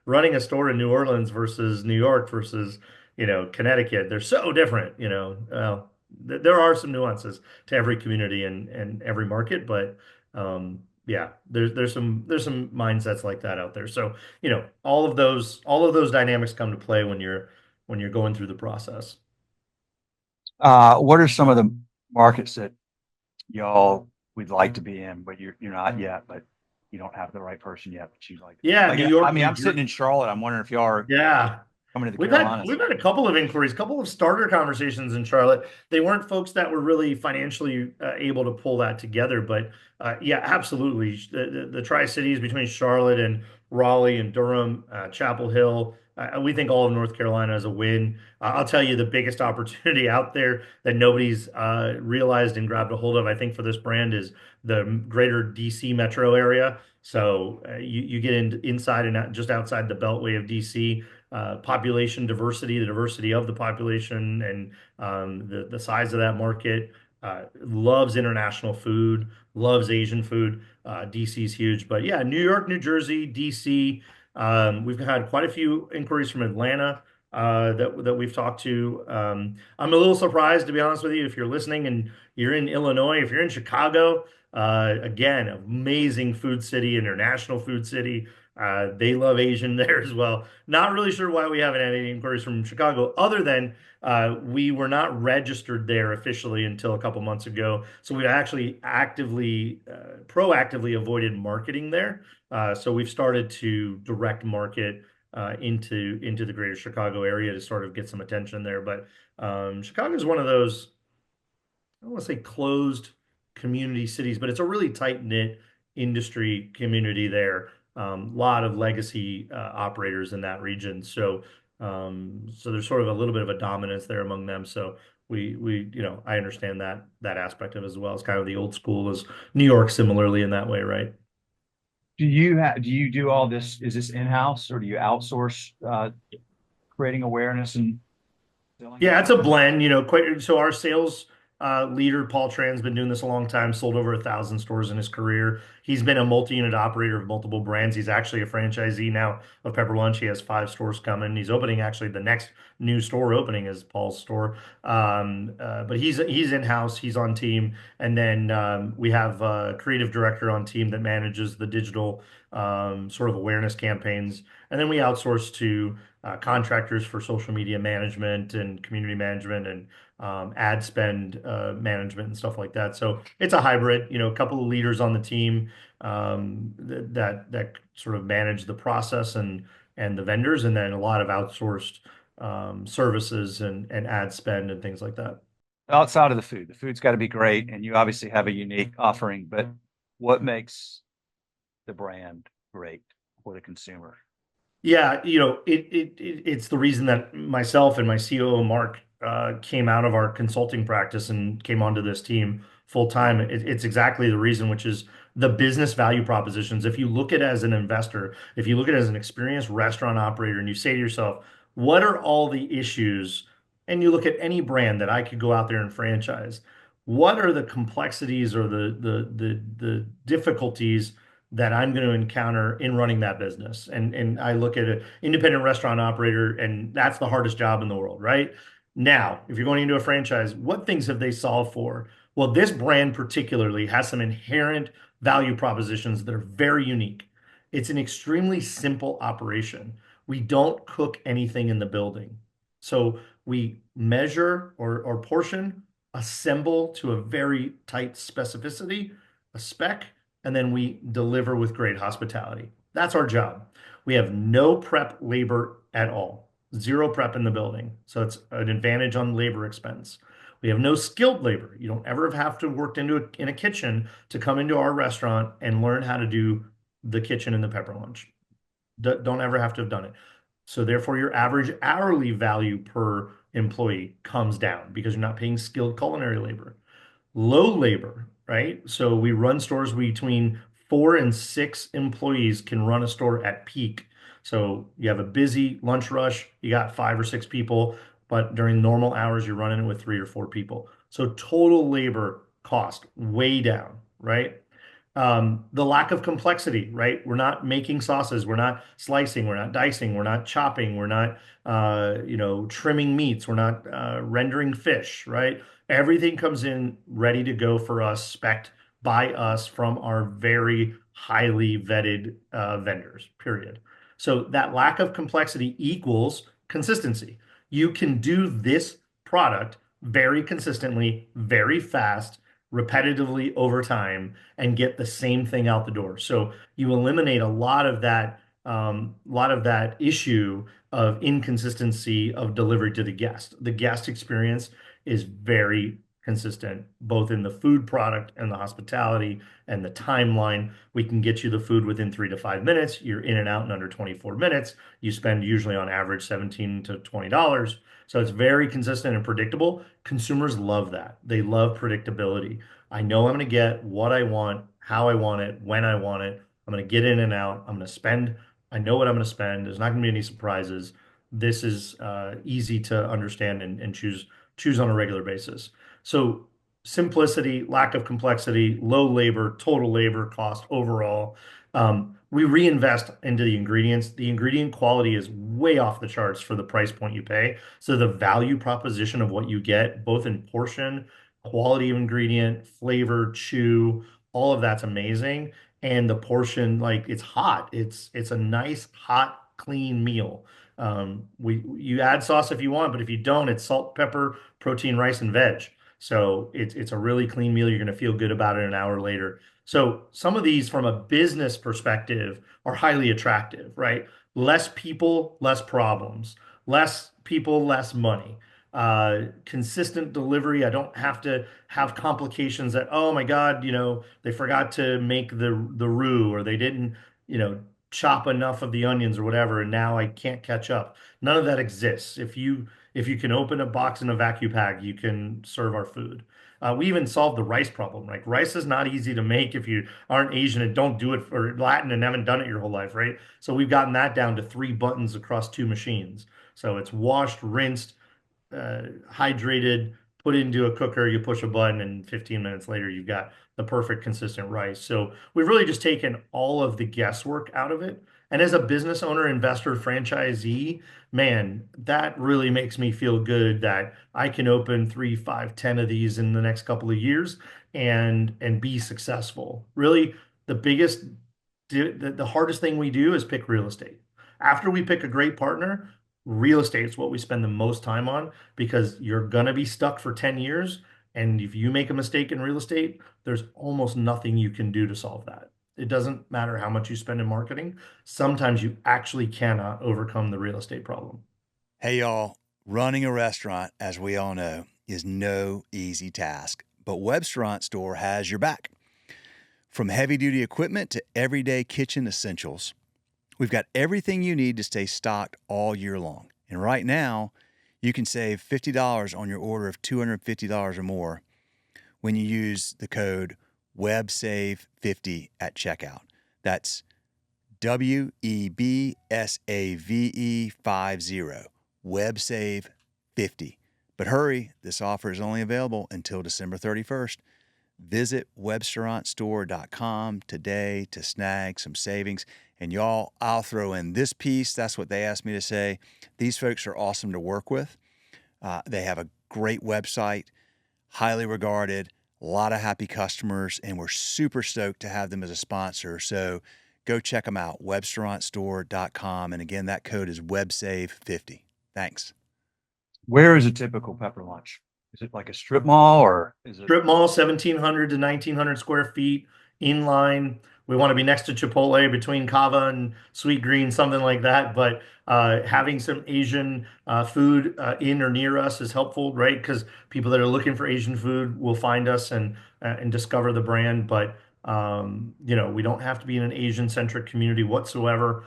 Running a store in New Orleans versus New York versus, Connecticut, they're so different. There are some nuances to every community and every market, but yeah, there's some mindsets like that out there. So, all of those dynamics come to play when you're going through the process.
What are some of the markets that y'all would like to be in, but you're not yet, but you don't have the right person yet, but you'd like to be in?
Yeah, New York,
I mean,
New
I'm sitting
Jersey.
in Charlotte. I'm wondering if y'all are
Yeah.
coming to the
We've had
Carolinas.
we've had a couple of inquiries, a couple of starter conversations in Charlotte. They weren't folks that were really financially able to pull that together, but yeah, absolutely. The Tri-Cities between Charlotte and Raleigh and Durham, Chapel Hill, we think all of North Carolina is a win. I'll tell you the biggest opportunity out there that nobody's realized and grabbed a hold of, I think, for this brand is the greater DC metro area. So you get inside and just outside the beltway of DC. Population diversity, the diversity of the population, and the size of that market. Loves international food, loves Asian food. DC's huge, but yeah, New York, New Jersey, DC. We've had quite a few inquiries from Atlanta that we've talked to. I'm a little surprised, to be honest with you, if you're listening and you're in Illinois, if you're in Chicago. Again, amazing food city, international food city. They love Asian there as well. Not really sure why we haven't had any inquiries from Chicago, other than we were not registered there officially until a couple months ago. So we actually proactively avoided marketing there. So we've started to direct market into the greater Chicago area to sort of get some attention there. But Chicago is one of those, I don't want to say closed community cities, but it's a really tight-knit industry community there. Lot of legacy operators in that region. So there's sort of a little bit of a dominance there among them. So I understand that aspect of it as well. It's kind of the old school as New York, similarly in that way, right?
Do you do all this? Is this in-house or do you outsource creating awareness and selling it?
Yeah, it's a blend, quite so our sales leader, Paul Tran's been doing this a long time, sold over 1,000 stores in his career. He's been a multi-unit operator of multiple brands. He's actually a franchisee now of Pepper Lunch. He has 5 stores coming. He's opening, actually, the next new store opening is Paul's store. But he's in-house, he's on team. And then we have a creative director on team that manages the digital sort of awareness campaigns. And then we outsource to contractors for social media management and community management and ad spend management and stuff like that. So it's a hybrid, a couple of leaders on the team that sort of manage the process and the vendors, and then a lot of outsourced services and ad spend and things like that.
Outside of the food's got to be great, and you obviously have a unique offering, but what makes the brand great for the consumer?
Yeah, it's the reason that myself and my COO Mark came out of our consulting practice and came onto this team full time. It's exactly the reason, which is the business value propositions. If you look at it as an investor, if you look at it as an experienced restaurant operator, and you say to yourself, what are all the issues? And you look at any brand that I could go out there and franchise, what are the complexities or the difficulties that I'm going to encounter in running that business? And I look at an independent restaurant operator, and that's the hardest job in the world, right? Now, if you're going into a franchise, what things have they solved for? Well, this brand particularly has some inherent value propositions that are very unique. It's an extremely simple operation. We don't cook anything in the building. So we measure or portion, assemble to a very tight specificity, a spec, and then we deliver with great hospitality. That's our job. We have no prep labor at all, zero prep in the building. So it's an advantage on labor expense. We have no skilled labor. You don't ever have to work in a kitchen to come into our restaurant and learn how to do the kitchen and the pepper lunch. Don't ever have to have done it. So therefore, your average hourly value per employee comes down because you're not paying skilled culinary labor. Low labor, right? So we run stores between 4 and 6 employees can run a store at peak. So you have a busy lunch rush, you got 5 or 6 people, but during normal hours, you're running it with 3 or 4 people. So total labor cost way down, right? The lack of complexity, right? We're not making sauces, we're not slicing, we're not dicing, we're not chopping, we're not, trimming meats, we're not rendering fish, right? Everything comes in ready to go for us, spec'd by us from our very highly vetted vendors, period. So that lack of complexity equals consistency. You can do this product very consistently, very fast, repetitively over time and get the same thing out the door. So you eliminate a lot of that issue of inconsistency of delivery to the guest. The guest experience is very consistent, both in the food product and the hospitality and the timeline. We can get you the food within 3 to 5 minutes. You're in and out in under 24 minutes. You spend usually on average $17 to $20. So it's very consistent and predictable. Consumers love that. They love predictability. I know I'm going to get what I want, how I want it, when I want it. I'm going to get in and out. I'm going to spend. I know what I'm going to spend. There's not going to be any surprises. This is easy to understand and choose on a regular basis. So simplicity, lack of complexity, low labor, total labor cost overall. We reinvest into the ingredients. The ingredient quality is way off the charts for the price point you pay. So the value proposition of what you get, both in portion, quality of ingredient, flavor, chew, all of that's amazing. And the portion, like it's hot. It's a nice, hot, clean meal. You add sauce if you want, but if you don't, it's salt, pepper, protein, rice, and veg. So it's a really clean meal. You're going to feel good about it an hour later. So some of these from a business perspective are highly attractive, right? Less people, less problems. Less people, less money. Consistent delivery. I don't have to have complications that, oh my God, they forgot to make the roux or they didn't, chop enough of the onions or whatever, and now I can't catch up. None of that exists. If you can open a box in a vacuum pack, you can serve our food. We even solved the rice problem. Like rice is not easy to make if you aren't Asian and don't do it or Latin and haven't done it your whole life, right? So we've gotten that down to 3 buttons across 2 machines. So it's washed, rinsed, hydrated, put into a cooker, you push a button, and 15 minutes later, you've got the perfect consistent rice. So we've really just taken all of the guesswork out of it. And as a business owner, investor, franchisee, man, that really makes me feel good that I can open 3, 5, 10 of these in the next couple of years and be successful. Really, the hardest thing we do is pick real estate. After we pick a great partner, real estate is what we spend the most time on because you're going to be stuck for 10 years. And if you make a mistake in real estate, there's almost nothing you can do to solve that. It doesn't matter how much you spend in marketing. Sometimes you actually cannot overcome the real estate problem.
Hey, y'all, running a restaurant, as we all know, is no easy task, but Webstaurant Store has your back. From heavy-duty equipment to everyday kitchen essentials, we've got everything you need to stay stocked all year long. And right now, you can save $50 on your order of $250 or more when you use the code WEBSAVE50 at checkout. That's WEBSAVE50, WEBSAVE50. But hurry, this offer is only available until December 31st. Visit webstaurantstore.com today to snag some savings. And y'all, I'll throw in this piece. That's what they asked me to say. These folks are awesome to work with. They have a great website, highly regarded, a lot of happy customers, and we're super stoked to have them as a sponsor. So go check them out, webstaurantstore.com. And again, that code is WEBSAVE50. Thanks.
Where is a typical pepper lunch? Is it like a strip mall or is it
Strip mall, 1,700 to 1,900 square feet inline. We want to be next to Chipotle, between Kava and Sweet Green, something like that. But having some Asian food in or near us is helpful, right? Because people that are looking for Asian food will find us and discover the brand. But we don't have to be in an Asian-centric community whatsoever.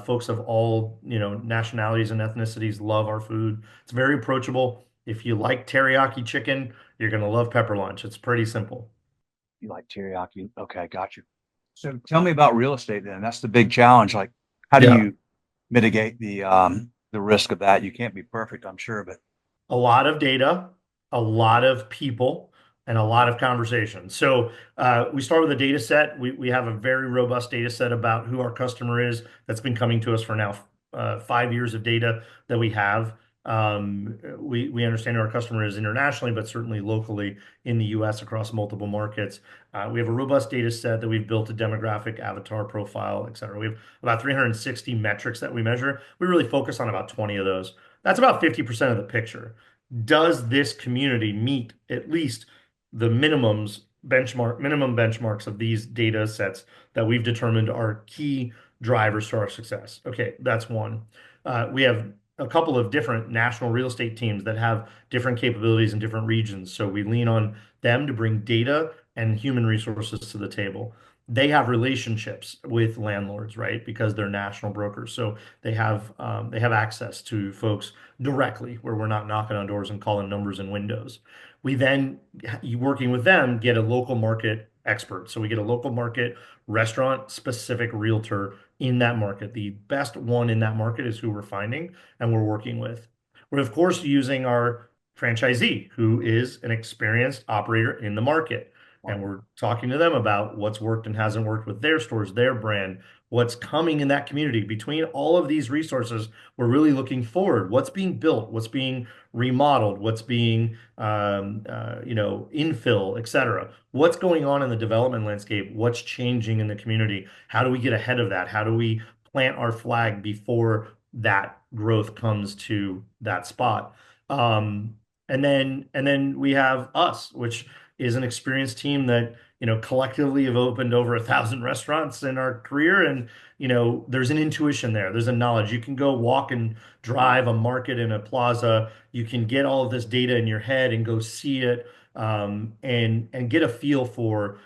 Folks of all, nationalities and ethnicities love our food. It's very approachable. If you like teriyaki chicken, you're going to love Pepper Lunch. It's pretty simple.
You like teriyaki? Okay, got you. So tell me about real estate then. That's the big challenge. Like, how do
Yeah.
you mitigate the risk of that? You can't be perfect, I'm sure, but
A lot of data, a lot of people, and a lot of conversation. So we start with a data set. We have a very robust data set about who our customer is that's been coming to us for now 5 years of data that we have. We understand who our customer is internationally, but certainly locally in the US across multiple markets. We have a robust data set that we've built a demographic avatar profile, et cetera. We have about 360 metrics that we measure. We really focus on about 20 of those. That's about 50% of the picture. Does this community meet at least the minimum benchmarks of these data sets that we've determined are key drivers to our success? Okay, that's one. We have a couple of different national real estate teams that have different capabilities in different regions. So we lean on them to bring data and human resources to the table. They have relationships with landlords, right? Because they're national brokers. So they have access to folks directly where we're not knocking on doors and calling numbers and windows. We then, working with them, get a local market expert. So we get a local market restaurant specific realtor in that market. The best one in that market is who we're finding and we're working with. We're, of course, using our franchisee, who is an experienced operator in the market. And we're talking to them about what's worked and hasn't worked with their stores, their brand, what's coming in that community. Between all of these resources, we're really looking forward. What's being built, what's being remodeled, what's being, infill, et cetera. What's going on in the development landscape? What's changing in the community? How do we get ahead of that? How do we plant our flag before that growth comes to that spot? And then we have us, which is an experienced team that, collectively have opened over 1,000 restaurants in our career. And, there's an intuition there. There's a knowledge. You can go walk and drive a market in a plaza. You can get all of this data in your head and go see it, and get a feel for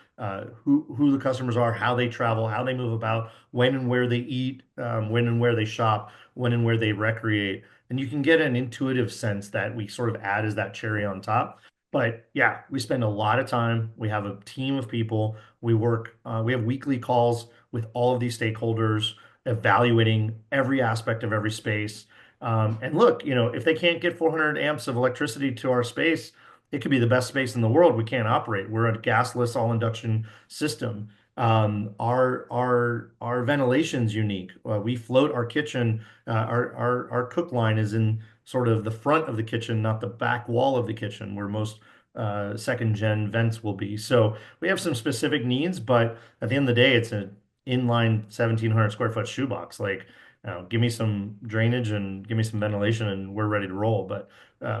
who the customers are, how they travel, how they move about, when and where they eat, when and where they shop, when and where they recreate. And you can get an intuitive sense that we sort of add as that cherry on top. But yeah, we spend a lot of time. We have a team of people. We have weekly calls with all of these stakeholders, evaluating every aspect of every space. And look, if they can't get 400 amps of electricity to our space, it could be the best space in the world. We can't operate. We're a gasless all induction system. Our ventilation's unique. We float our kitchen. Our cook line is in sort of the front of the kitchen, not the back wall of the kitchen, where most second gen vents will be. So we have some specific needs, but at the end of the day, it's an inline 1,700 square foot shoebox. Like, give me some drainage and give me some ventilation, and we're ready to roll. But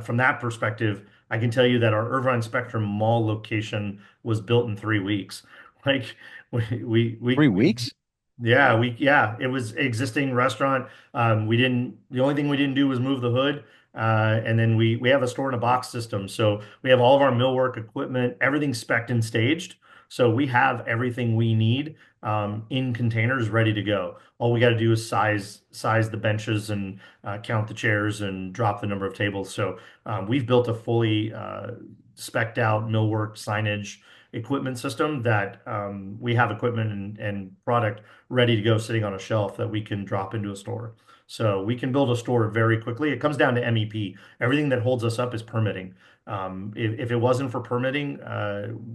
from that perspective, I can tell you that our Irvine Spectrum Mall location was built in 3 weeks. Like, we
3 weeks?
yeah, it was existing restaurant. The only thing we didn't do was move the hood. And then we have a store in a box system. So we have all of our millwork equipment, everything spec'd and staged. So we have everything we need in containers ready to go. All we got to do is size the benches and count the chairs and drop the number of tables. So we've built a fully spec'd out millwork signage equipment system that we have equipment and product ready to go sitting on a shelf that we can drop into a store. So we can build a store very quickly. It comes down to MEP. Everything that holds us up is permitting. If it wasn't for permitting,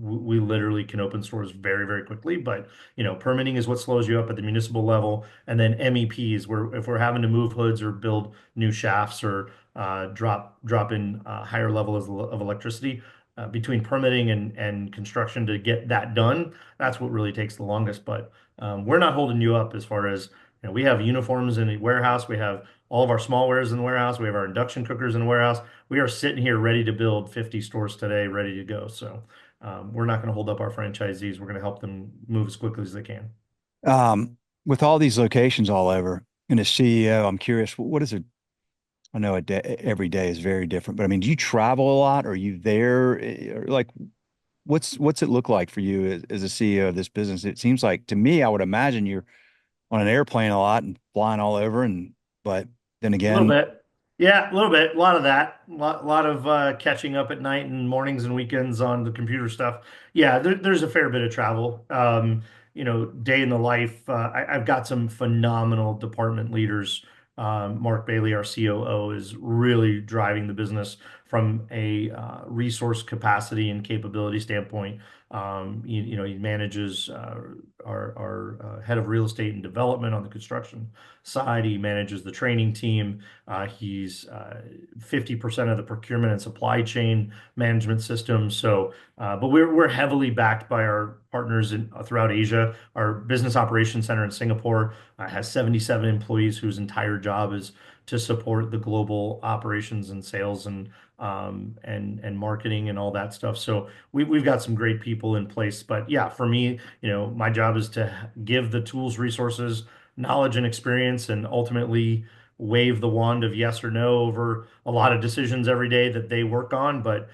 we literally can open stores very, very quickly. But permitting is what slows you up at the municipal level, and then MEPs, where if we're having to move hoods or build new shafts or drop in higher levels of electricity, between permitting and construction to get that done, that's what really takes the longest. But we're not holding you up as far as, we have uniforms in the warehouse. We have all of our small wares in the warehouse. We have our induction cookers in the warehouse. We are sitting here ready to build 50 stores today, ready to go. So we're not going to hold up our franchisees. We're going to help them move as quickly as they can.
With all these locations all over, and as CEO, I'm curious, what is it? I know a day, every day is very different, but I mean, do you travel a lot? Are you there? Or like, what's it look like for you as a CEO of this business? It seems like to me, I would imagine you're on an airplane a lot and flying all over, and but then
A little
again,
bit. Yeah, a little bit. A lot of that. Lot of catching up at night and mornings and weekends on the computer stuff. Yeah, there's a fair bit of travel. Day in the life. I've got some phenomenal department leaders. Mark Bailey, our COO, is really driving the business from a resource capacity and capability standpoint. He manages our head of real estate and development on the construction side. He manages the training team. He's 50% of the procurement and supply chain management system. But we're heavily backed by our partners throughout Asia. Our business operations center in Singapore has 77 employees whose entire job is to support the global operations and sales and marketing and all that stuff. So we've got some great people in place. But yeah, for me, my job is to give the tools, resources, knowledge, and experience, and ultimately wave the wand of yes or no over a lot of decisions every day that they work on. But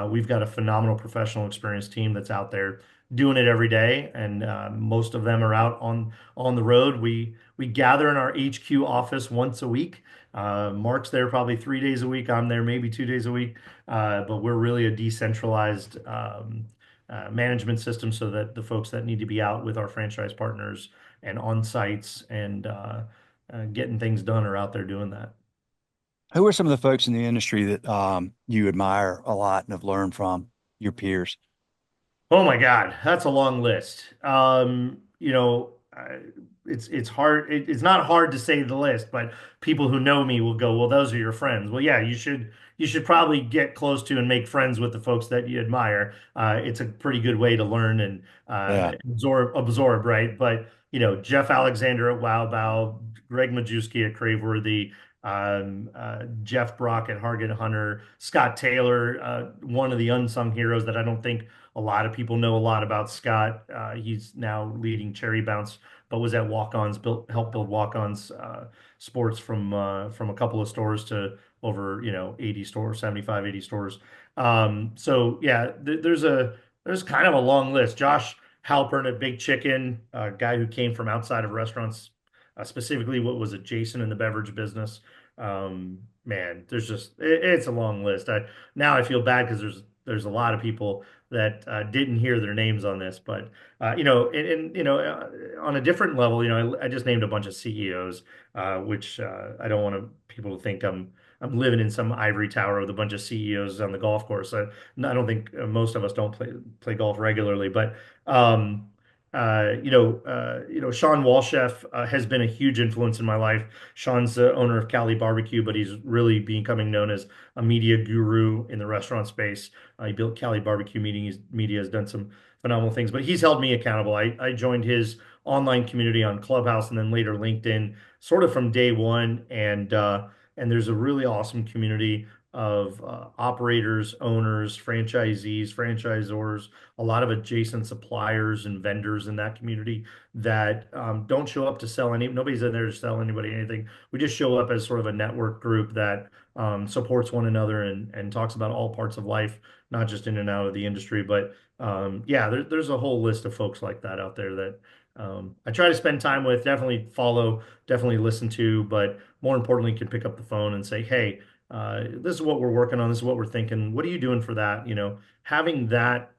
we've got a phenomenal professional experienced team that's out there doing it every day, and most of them are out on the road. We gather in our HQ office once a week. Mark's there probably 3 days a week. I'm there maybe 2 days a week. But we're really a decentralized management system so that the folks that need to be out with our franchise partners and on sites and getting things done are out there doing that.
who are some of the folks in the industry that you admire a lot and have learned from your peers?
Oh my God, that's a long list. It's hard. It's not hard to say the list, but people who know me will go, "Well, those are your friends." Well, yeah, you should probably get close to and make friends with the folks that you admire. It's a pretty good way to learn and
Yeah.
absorb, right? But Jeff Alexander at Wow Bao, Greg Majewski at Craveworthy, Jeff Brock at Harget Hunter, Scott Taylor, one of the unsung heroes that I don't think a lot of people know a lot about Scott. He's now leading Cherry Bounce, but was at Walk-Ons, helped build Walk-Ons Sports from a couple of stores to over 80 stores, 75, 80 stores. So yeah, there's kind of a long list. Josh Halpern at Big Chicken, a guy who came from outside of restaurants, specifically what was adjacent in the beverage business. Man, it's a long list. Now I feel bad because there's a lot of people that didn't hear their names on this, but on a different level, I just named a bunch of CEOs, which I don't want people to think I'm living in some ivory tower with a bunch of CEOs on the golf course. I don't think most of us don't play golf regularly, but Sean Walchef has been a huge influence in my life. Sean's the owner of Cali Barbecue, but he's really becoming known as a media guru in the restaurant space. He built Cali Barbecue Media has done some phenomenal things, but he's held me accountable. I joined his online community on Clubhouse and then later LinkedIn, sort of from day one. And there's a really awesome community of operators, owners, franchisees, franchisors, a lot of adjacent suppliers and vendors in that community that don't show up to sell nobody's in there to sell anybody anything. We just show up as sort of a network group that supports one another and talks about all parts of life, not just in and out of the industry. But yeah, there's a whole list of folks like that out there that I try to spend time with, definitely follow, definitely listen to, but more importantly, can pick up the phone and say, hey, this is what we're working on. This is what we're thinking. What are you doing for that? Having that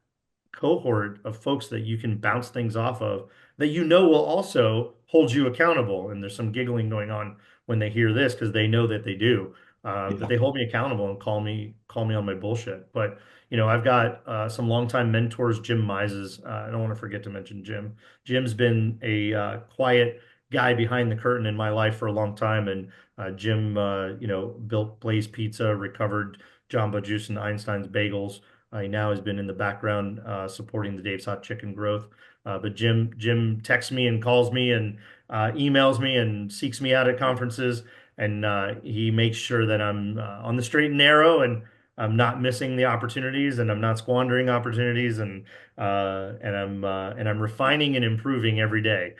cohort of folks that you can bounce things off of that will also hold you accountable. And there's some giggling going on when they hear this because they know that they do. But
Yeah.
they hold me accountable and call me on my bullshit. But I've got some longtime mentors, Jim Mises. I don't want to forget to mention Jim. Jim's been a quiet guy behind the curtain in my life for a long time, and Jim, built Blaze Pizza, recovered Jamba Juice and Einstein's Bagels. He now has been in the background supporting the Dave's Hot Chicken growth. But Jim texts me and calls me and emails me and seeks me out at conferences, and he makes sure that I'm on the straight and narrow. And I'm not missing the opportunities and I'm not squandering opportunities and I'm refining and improving every day.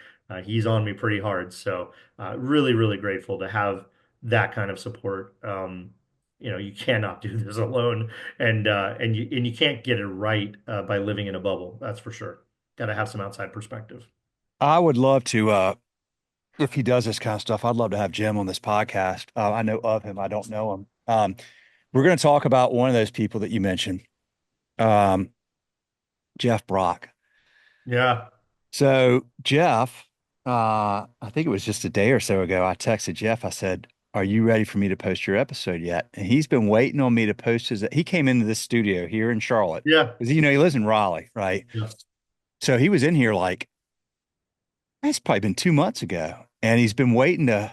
He's on me pretty hard. So really, really grateful to have that kind of support. You cannot do this alone and you can't get it right by living in a bubble. That's for sure. Got to have some outside perspective.
I would love to, if he does this kind of stuff, I'd love to have Jim on this podcast. I know of him. I don't know him. We're going to talk about one of those people that you mentioned, um, Jeff Brock.
Yeah.
So Jeff, I think it was just a day or so ago, I texted Jeff. I said, "Are you ready for me to post your episode yet?" And he's been waiting on me to post his. He came into this studio here in Charlotte
Yeah.
because he lives in Raleigh, right?
Yeah.
So he was in here like it's probably been 2 months ago, and he's been waiting to.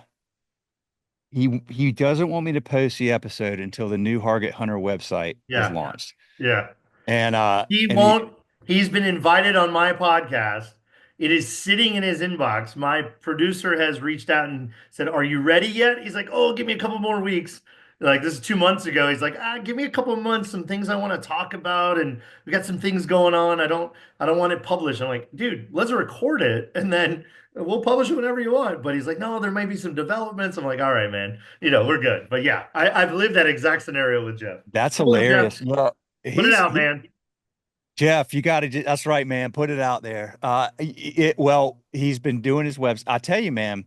He doesn't want me to post the episode until the new Harget Hunter website is
Yeah.
launched,
Yeah.
and
He
and he
won't. He's been invited on my podcast. It is sitting in his inbox. My producer has reached out and said, "Are you ready yet?" He's like, "Oh, give me a couple more weeks." Like this is 2 months ago. He's like, give me a couple of months, some things I want to talk about, and we got some things going on. I don't want it published." I'm like, "Dude, let's record it and then we'll publish it whenever you want." But he's like, "No, there might be some developments." I'm like, "All right, man. We're good." But yeah, I've lived that exact scenario with Jeff.
that's
Come on, Jeff,
hilarious. Well,
put it out, man.
Jeff, you got to. That's right, man. Put it out there. Well, he's been doing his webs. I tell you, man,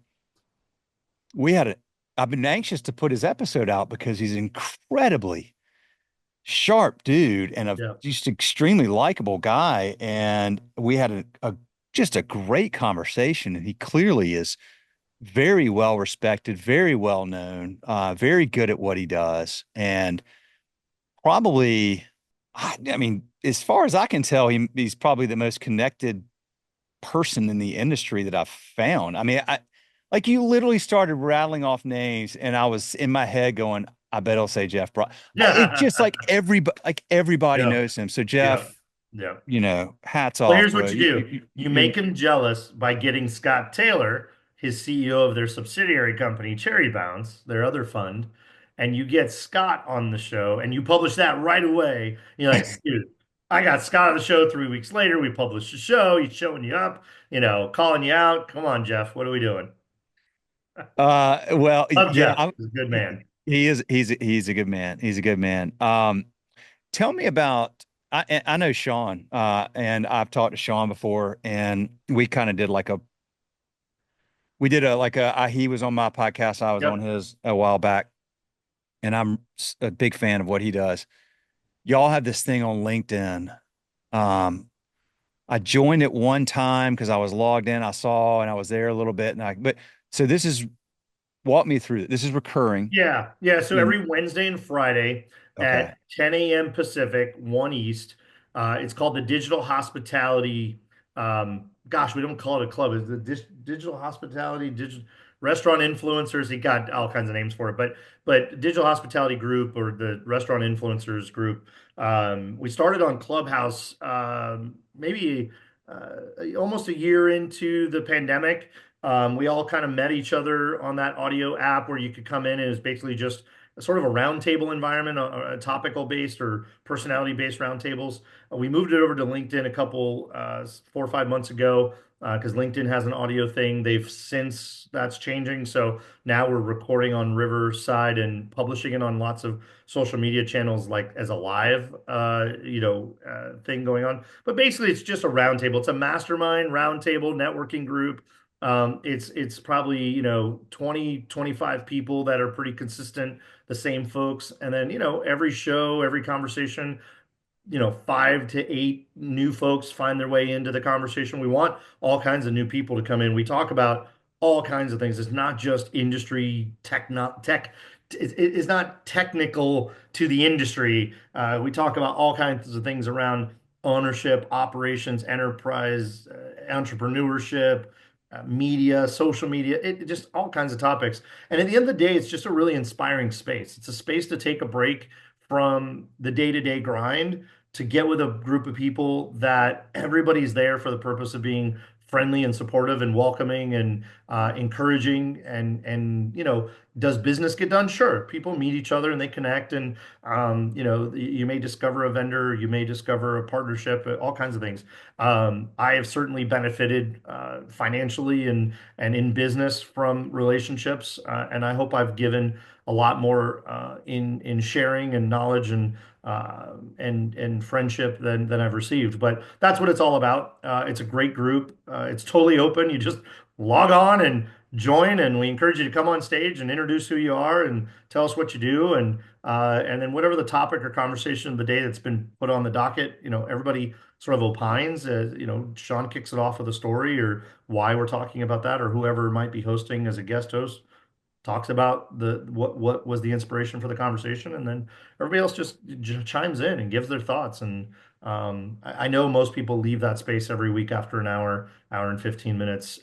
we had a. I've been anxious to put his episode out because he's incredibly sharp dude and a
Yeah.
just extremely likable guy. And we had a just a great conversation. And he clearly is very well respected, very well known, very good at what he does, and probably. I mean, as far as I can tell, he's probably the most connected person in the industry that I've found. I mean, like you literally started rattling off names, and I was in my head going, "I bet I'll say Jeff Brock." It's
Yeah.
just like everybody
Yeah.
knows him. So
Yeah.
Jeff,
Yeah.
hats
Well,
off,
here's
bro.
what you do. You make him jealous by getting Scott Taylor, his CEO of their subsidiary company, Cherry Bounce, their other fund, and you get Scott on the show and you publish that right away. You're like, dude, I got Scott on the show 3 weeks later. We published the show. He's showing you up, calling you out. Come on, Jeff. What are we doing?
well,
Love
yeah,
Jeff. He's a good man.
he is. He's a good man. He's a good man. Tell me about. I know Sean, and I've talked to Sean before, and we kind of did like a we did a like a he was on my podcast, I was on
Yep.
his a while back, and I'm a big fan of what he does. Y'all have this thing on LinkedIn. I joined it one time because I was logged in, I saw, and I was there a little bit, and but so this is walk me through it. This is recurring.
Yeah, yeah. So
And
every Wednesday and Friday
okay.
at 10 a.m. Pacific, 1 East, it's called the Digital Hospitality. Gosh, we don't call it a club. It's the Digital Hospitality, Digital Restaurant Influencers. He got all kinds of names for it, but Digital Hospitality Group or the Restaurant Influencers Group. We started on Clubhouse maybe almost a year into the pandemic. We all kind of met each other on that audio app where you could come in and it's basically just a sort of a roundtable environment, a topical based or personality based roundtables. We moved it over to LinkedIn a couple 4 or 5 months ago because LinkedIn has an audio thing. They've since that's changing, so now we're recording on Riverside and publishing it on lots of social media channels like as a live thing going on. But basically, it's just a roundtable. It's a mastermind roundtable networking group. It's probably, 20, 25 people that are pretty consistent, the same folks. And then, every show, every conversation, 5 to 8 new folks find their way into the conversation. We want all kinds of new people to come in. We talk about all kinds of things. It's not just industry tech. It's not technical to the industry. We talk about all kinds of things around ownership, operations, enterprise, entrepreneurship, media, social media, just all kinds of topics. And at the end of the day, it's just a really inspiring space. It's a space to take a break from the day-to-day grind to get with a group of people that everybody's there for the purpose of being friendly and supportive and welcoming and encouraging and Does business get done? Sure. People meet each other and they connect, and you may discover a vendor, you may discover a partnership, all kinds of things. I have certainly benefited financially and in business from relationships, and I hope I've given a lot more in sharing and knowledge and friendship than I've received. But that's what it's all about. It's a great group. It's totally open. You just log on and join, and we encourage you to come on stage and introduce who you are and tell us what you do, and then whatever the topic or conversation of the day that's been put on the docket, everybody sort of opines. Sean kicks it off with a story or why we're talking about that, or whoever might be hosting as a guest host talks about what was the inspiration for the conversation, and then everybody else just chimes in and gives their thoughts. And I know most people leave that space every week after an hour and 15 minutes,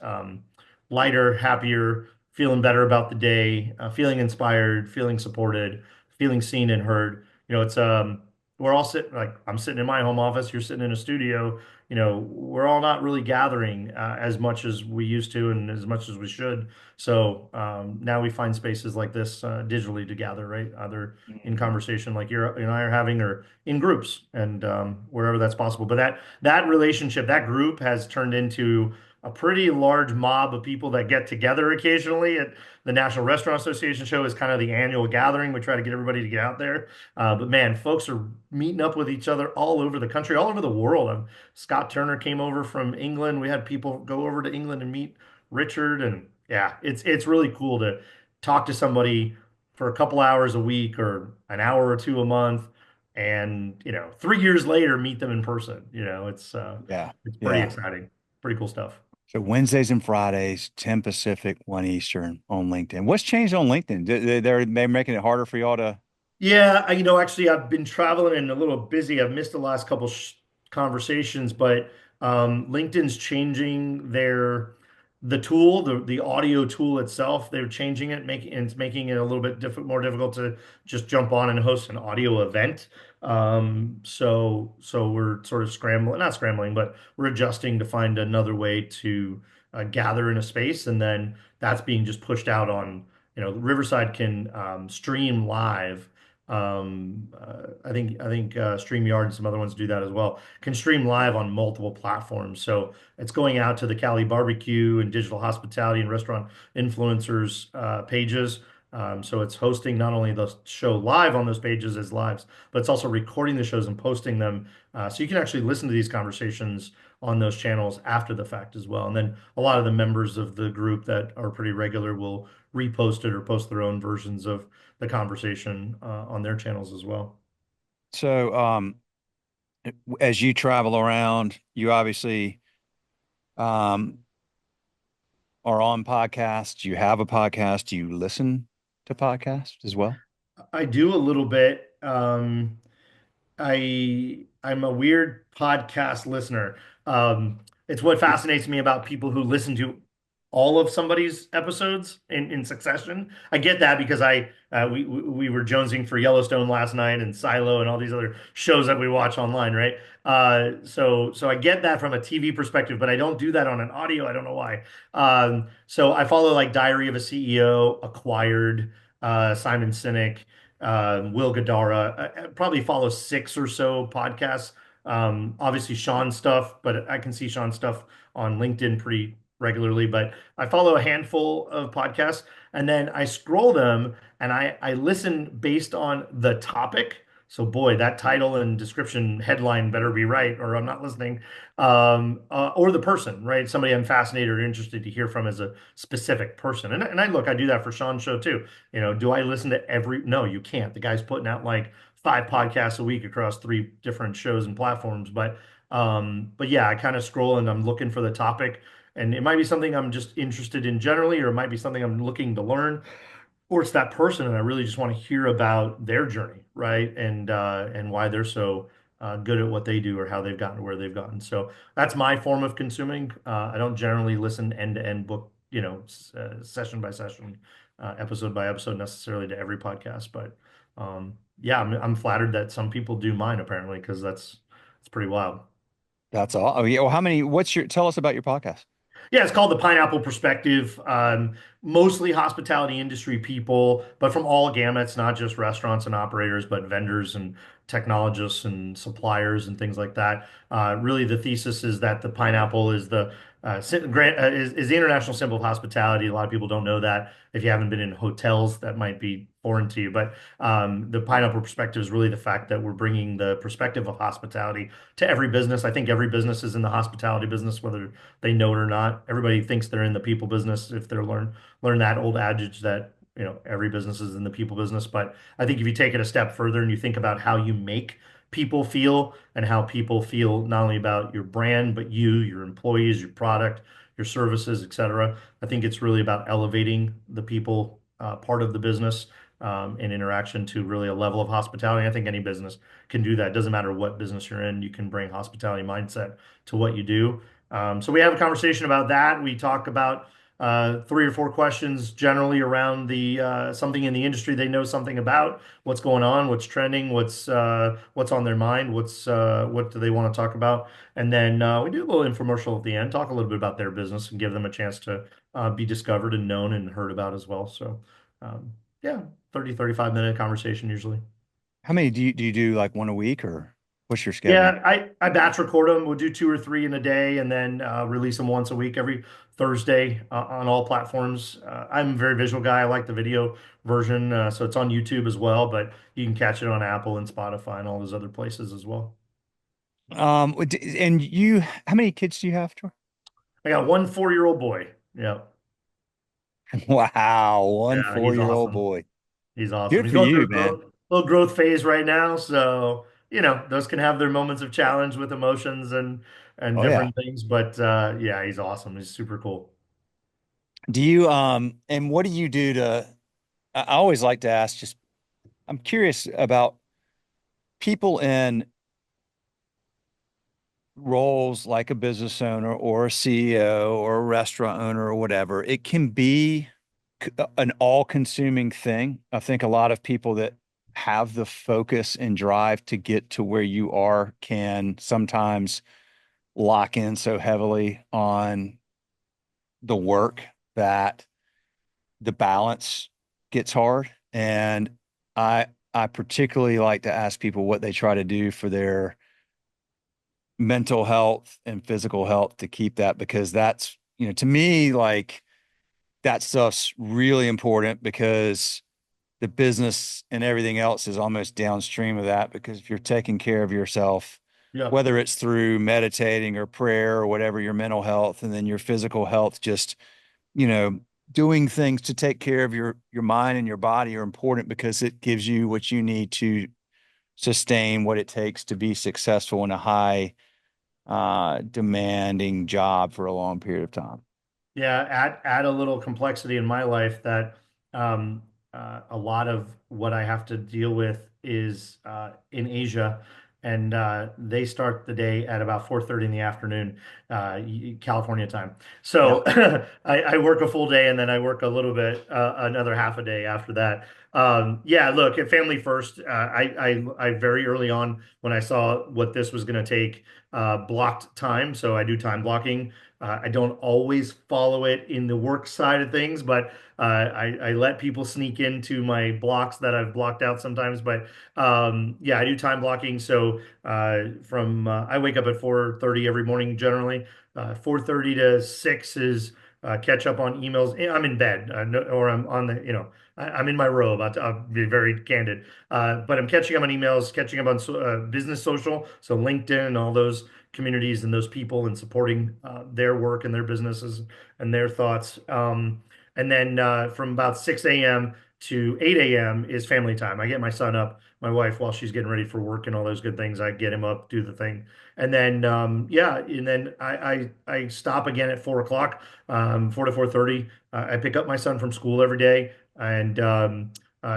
lighter, happier, feeling better about the day, feeling inspired, feeling supported, feeling seen and heard. It's we're all sitting, like I'm sitting in my home office, you're sitting in a studio. We're all not really gathering as much as we used to and as much as we should. So now we find spaces like this digitally to gather, right? Either in conversation like you and I are having, or in groups, and wherever that's possible. But that relationship, that group has turned into a pretty large mob of people that get together occasionally at the National Restaurant Association show. Is kind of the annual gathering. We try to get everybody to get out there. But man, folks are meeting up with each other all over the country, all over the world. Scott Turner came over from England. We had people go over to England and meet Richard, and yeah, it's really cool to talk to somebody for a couple hours a week or an hour or two a month, and 3 years later meet them in person.
Yeah.
It's pretty
Yeah.
exciting, pretty cool stuff.
So Wednesdays and Fridays, 10 Pacific, 1 Eastern on LinkedIn. What's changed on LinkedIn? They're making it harder for y'all to.
Yeah, actually, I've been traveling and a little busy. I've missed the last couple conversations, but LinkedIn's changing the tool, the audio tool itself. They're changing it, making it a little bit more difficult to just jump on and host an audio event. So we're sort of scrambling, not scrambling, but we're adjusting to find another way to gather in a space, and then that's being just pushed out on. Riverside can stream live. I think StreamYard and some other ones do that as well. Can stream live on multiple platforms. So it's going out to the Cali Barbecue and Digital Hospitality and Restaurant Influencers pages. So it's hosting not only the show live on those pages as lives, but it's also recording the shows and posting them. So you can actually listen to these conversations on those channels after the fact as well. And then a lot of the members of the group that are pretty regular will repost it or post their own versions of the conversation on their channels as well.
So, as you travel around, you obviously um, are on podcasts. You have a podcast. You listen to podcasts as well.
I do a little bit. I'm a weird podcast listener. It's what fascinates me about people who listen to all of somebody's episodes in succession. I get that because we were jonesing for Yellowstone last night and Silo and all these other shows that we watch online, right? So I get that from a TV perspective, but I don't do that on an audio. I don't know why. So I follow like Diary of a CEO, Acquired, Simon Sinek, Will Gadara. I probably follow six or so podcasts. Obviously Sean's stuff, but I can see Sean's stuff on LinkedIn pretty regularly. But I follow a handful of podcasts, and then I scroll them and I listen based on the topic. So boy, that title and description headline better be right, or I'm not listening. Or the person, right? Somebody I'm fascinated or interested to hear from as a specific person. And I do that for Sean's show too. Do I listen to every? No, you can't. The guy's putting out like 5 podcasts a week across 3 different shows and platforms. But yeah, I kind of scroll and I'm looking for the topic, and it might be something I'm just interested in generally, or it might be something I'm looking to learn, or it's that person and I really just want to hear about their journey, right? And why they're so good at what they do or how they've gotten to where they've gotten. So that's my form of consuming. I don't generally listen end to end book, session by session, episode by episode necessarily to every podcast. But yeah, I'm flattered that some people do mine apparently, because that's it's pretty wild.
That's all. Oh, yeah. Well, how many? Tell us about your podcast.
Yeah, it's called the Pineapple Perspective. Mostly hospitality industry people, but from all gamuts, not just restaurants and operators, but vendors and technologists and suppliers and things like that. Really, the thesis is that the pineapple is is the international symbol of hospitality. A lot of people don't know that. If you haven't been in hotels, that might be foreign to you. But the pineapple perspective is really the fact that we're bringing the perspective of hospitality to every business. I think every business is in the hospitality business, whether they know it or not. Everybody thinks they're in the people business if they're learn that old adage that, every business is in the people business. But I think if you take it a step further and you think about how you make people feel and how people feel not only about your brand, but you, your employees, your product, your services, et cetera, I think it's really about elevating the people part of the business and interaction to really a level of hospitality. I think any business can do that. It doesn't matter what business you're in, you can bring hospitality mindset to what you do. So we have a conversation about that. We talk about three or four questions generally around the something in the industry they know something about, what's going on, what's trending, what's on their mind, what do they want to talk about, and then we do a little infomercial at the end, talk a little bit about their business and give them a chance to be discovered and known and heard about as well. So yeah, 35 minute conversation usually.
How many do you do like one a week or what's your schedule?
Yeah, I batch record them. We'll do two or three in a day and then release them once a week, every Thursday on all platforms. I'm a very visual guy. I like the video version, so it's on YouTube as well, but you can catch it on Apple and Spotify and all those other places as well.
And how many kids do you have, Troy?
I got one 4-year-old boy. Yeah,
Wow, one
yeah, he's
4-year-old
awesome.
boy.
He's awesome.
Good
He's
for
going through
you,
a
man.
little growth phase right now, so those can have their moments of challenge with emotions and
Oh yeah.
different things. But yeah, he's awesome. He's super cool.
Do you and what do you do to I always like to ask just I'm curious about people in roles like a business owner or a CEO or a restaurant owner or whatever. It can be an all-consuming thing. I think a lot of people that have the focus and drive to get to where you are can sometimes lock in so heavily on the work that the balance gets hard. And I I particularly like to ask people what they try to do for their mental health and physical health to keep that because that's, to me, like that stuff's really important because the business and everything else is almost downstream of that because if you're taking care of yourself,
Yeah.
whether it's through meditating or prayer or whatever, your mental health, and then your physical health, just, you know, doing things to take care of your mind and your body are important because it gives you what you need to sustain what it takes to be successful in a high demanding job for a long period of time.
Yeah, add a little complexity in my life that um, a lot of what I have to deal with is in Asia, and they start the day at about 4:30 in the afternoon, California time.
Yeah.
So I work a full day and then I work a little bit, another half a day after that. Yeah, look, at family first. I very early on when I saw what this was going to take, blocked time. So I do time blocking. I don't always follow it in the work side of things, but I let people sneak into my blocks that I've blocked out sometimes. But yeah, I do time blocking. So from I wake up at 4:30 every morning generally. 4:30 to 6 is catch up on emails. I'm in bed, or I'm on the, I'm in my robe. I'll be very candid. But I'm catching up on emails, catching up on business social, so LinkedIn and all those communities and those people and supporting their work and their businesses and their thoughts. And then from about 6 a.m. to 8 a.m. is family time. I get my son up, my wife, while she's getting ready for work and all those good things. I get him up, do the thing. And then, yeah, and then I stop again at 4 o'clock, 4 to 4:30. I pick up my son from school every day and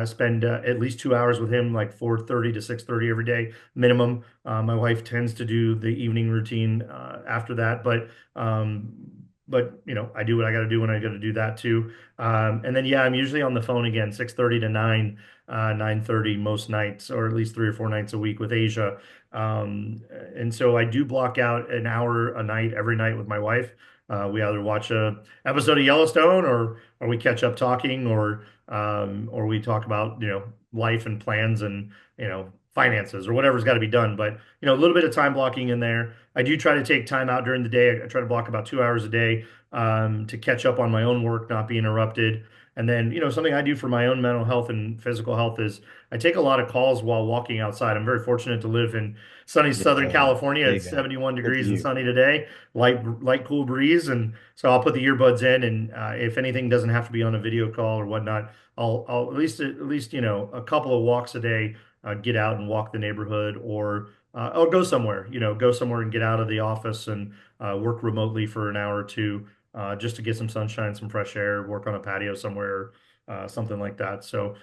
spend at least 2 hours with him, like 4:30 to 6:30 every day minimum. My wife tends to do the evening routine after that, but I do what I got to do when I got to do that too. And then yeah, I'm usually on the phone again, 6:30 to 9:30 most nights, or at least 3 or 4 nights a week with Asia. And so I do block out an hour a night every night with my wife. We either watch a episode of Yellowstone, or we catch up talking, or we talk about, life and plans and, finances or whatever's got to be done. But, a little bit of time blocking in there. I do try to take time out during the day. I try to block about 2 hours a day to catch up on my own work, not be interrupted. And then, something I do for my own mental health and physical health is I take a lot of calls while walking outside. I'm very fortunate to live in sunny Southern
Yeah,
California.
there you
It's
go.
71
Good for
degrees and
you.
sunny today, light, cool breeze. And so I'll put the earbuds in, and if anything doesn't have to be on a video call or whatnot, I'll at least, a couple of walks a day, get out and walk the neighborhood, or I'll go somewhere, go somewhere and get out of the office and work remotely for an hour or two, just to get some sunshine, some fresh air, work on a patio somewhere, something like that. So,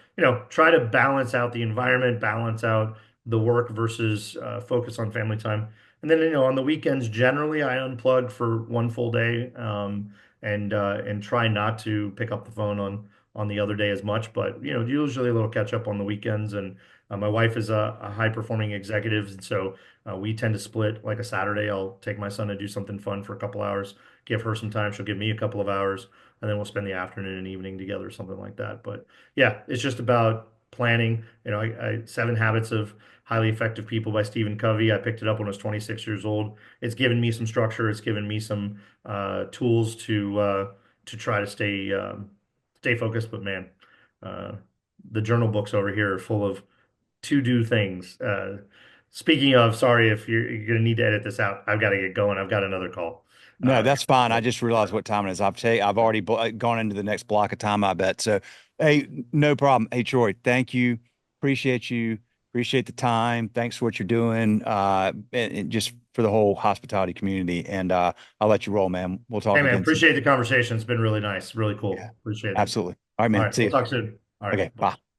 try to balance out the environment, balance out the work versus focus on family time. And then, on the weekends, generally I unplug for one full day, and try not to pick up the phone on the other day as much. But, usually a little catch up on the weekends. And my wife is a high performing executive, and so we tend to split. Like a Saturday, I'll take my son to do something fun for a couple hours, give her some time. She'll give me a couple of hours, and then we'll spend the afternoon and evening together, something like that. But yeah, it's just about planning. Seven Habits of Highly Effective People by Stephen Covey. I picked it up when I was 26 years old. It's given me some structure. It's given me some tools to try to stay focused. But man, uh, the journal books over here are full of to do things. Speaking of, sorry if you're going to need to edit this out. I've got to get going. I've got another call.
No, that's fine. I
So,
just realized what time it is. I've already gone into the next block of time, I bet. So, hey, no problem. Hey, Troy, thank you. Appreciate you. Appreciate the time. Thanks for what you're doing. And just for the whole hospitality community. And I'll let you roll, man. We'll
hey
talk
man,
again soon.
appreciate the conversation. It's been really nice, really
Yeah,
cool. Appreciate it.
absolutely. All right,
All
man.
right,
See
we'll
you.
talk soon. All right,
Okay,
bye.
bye.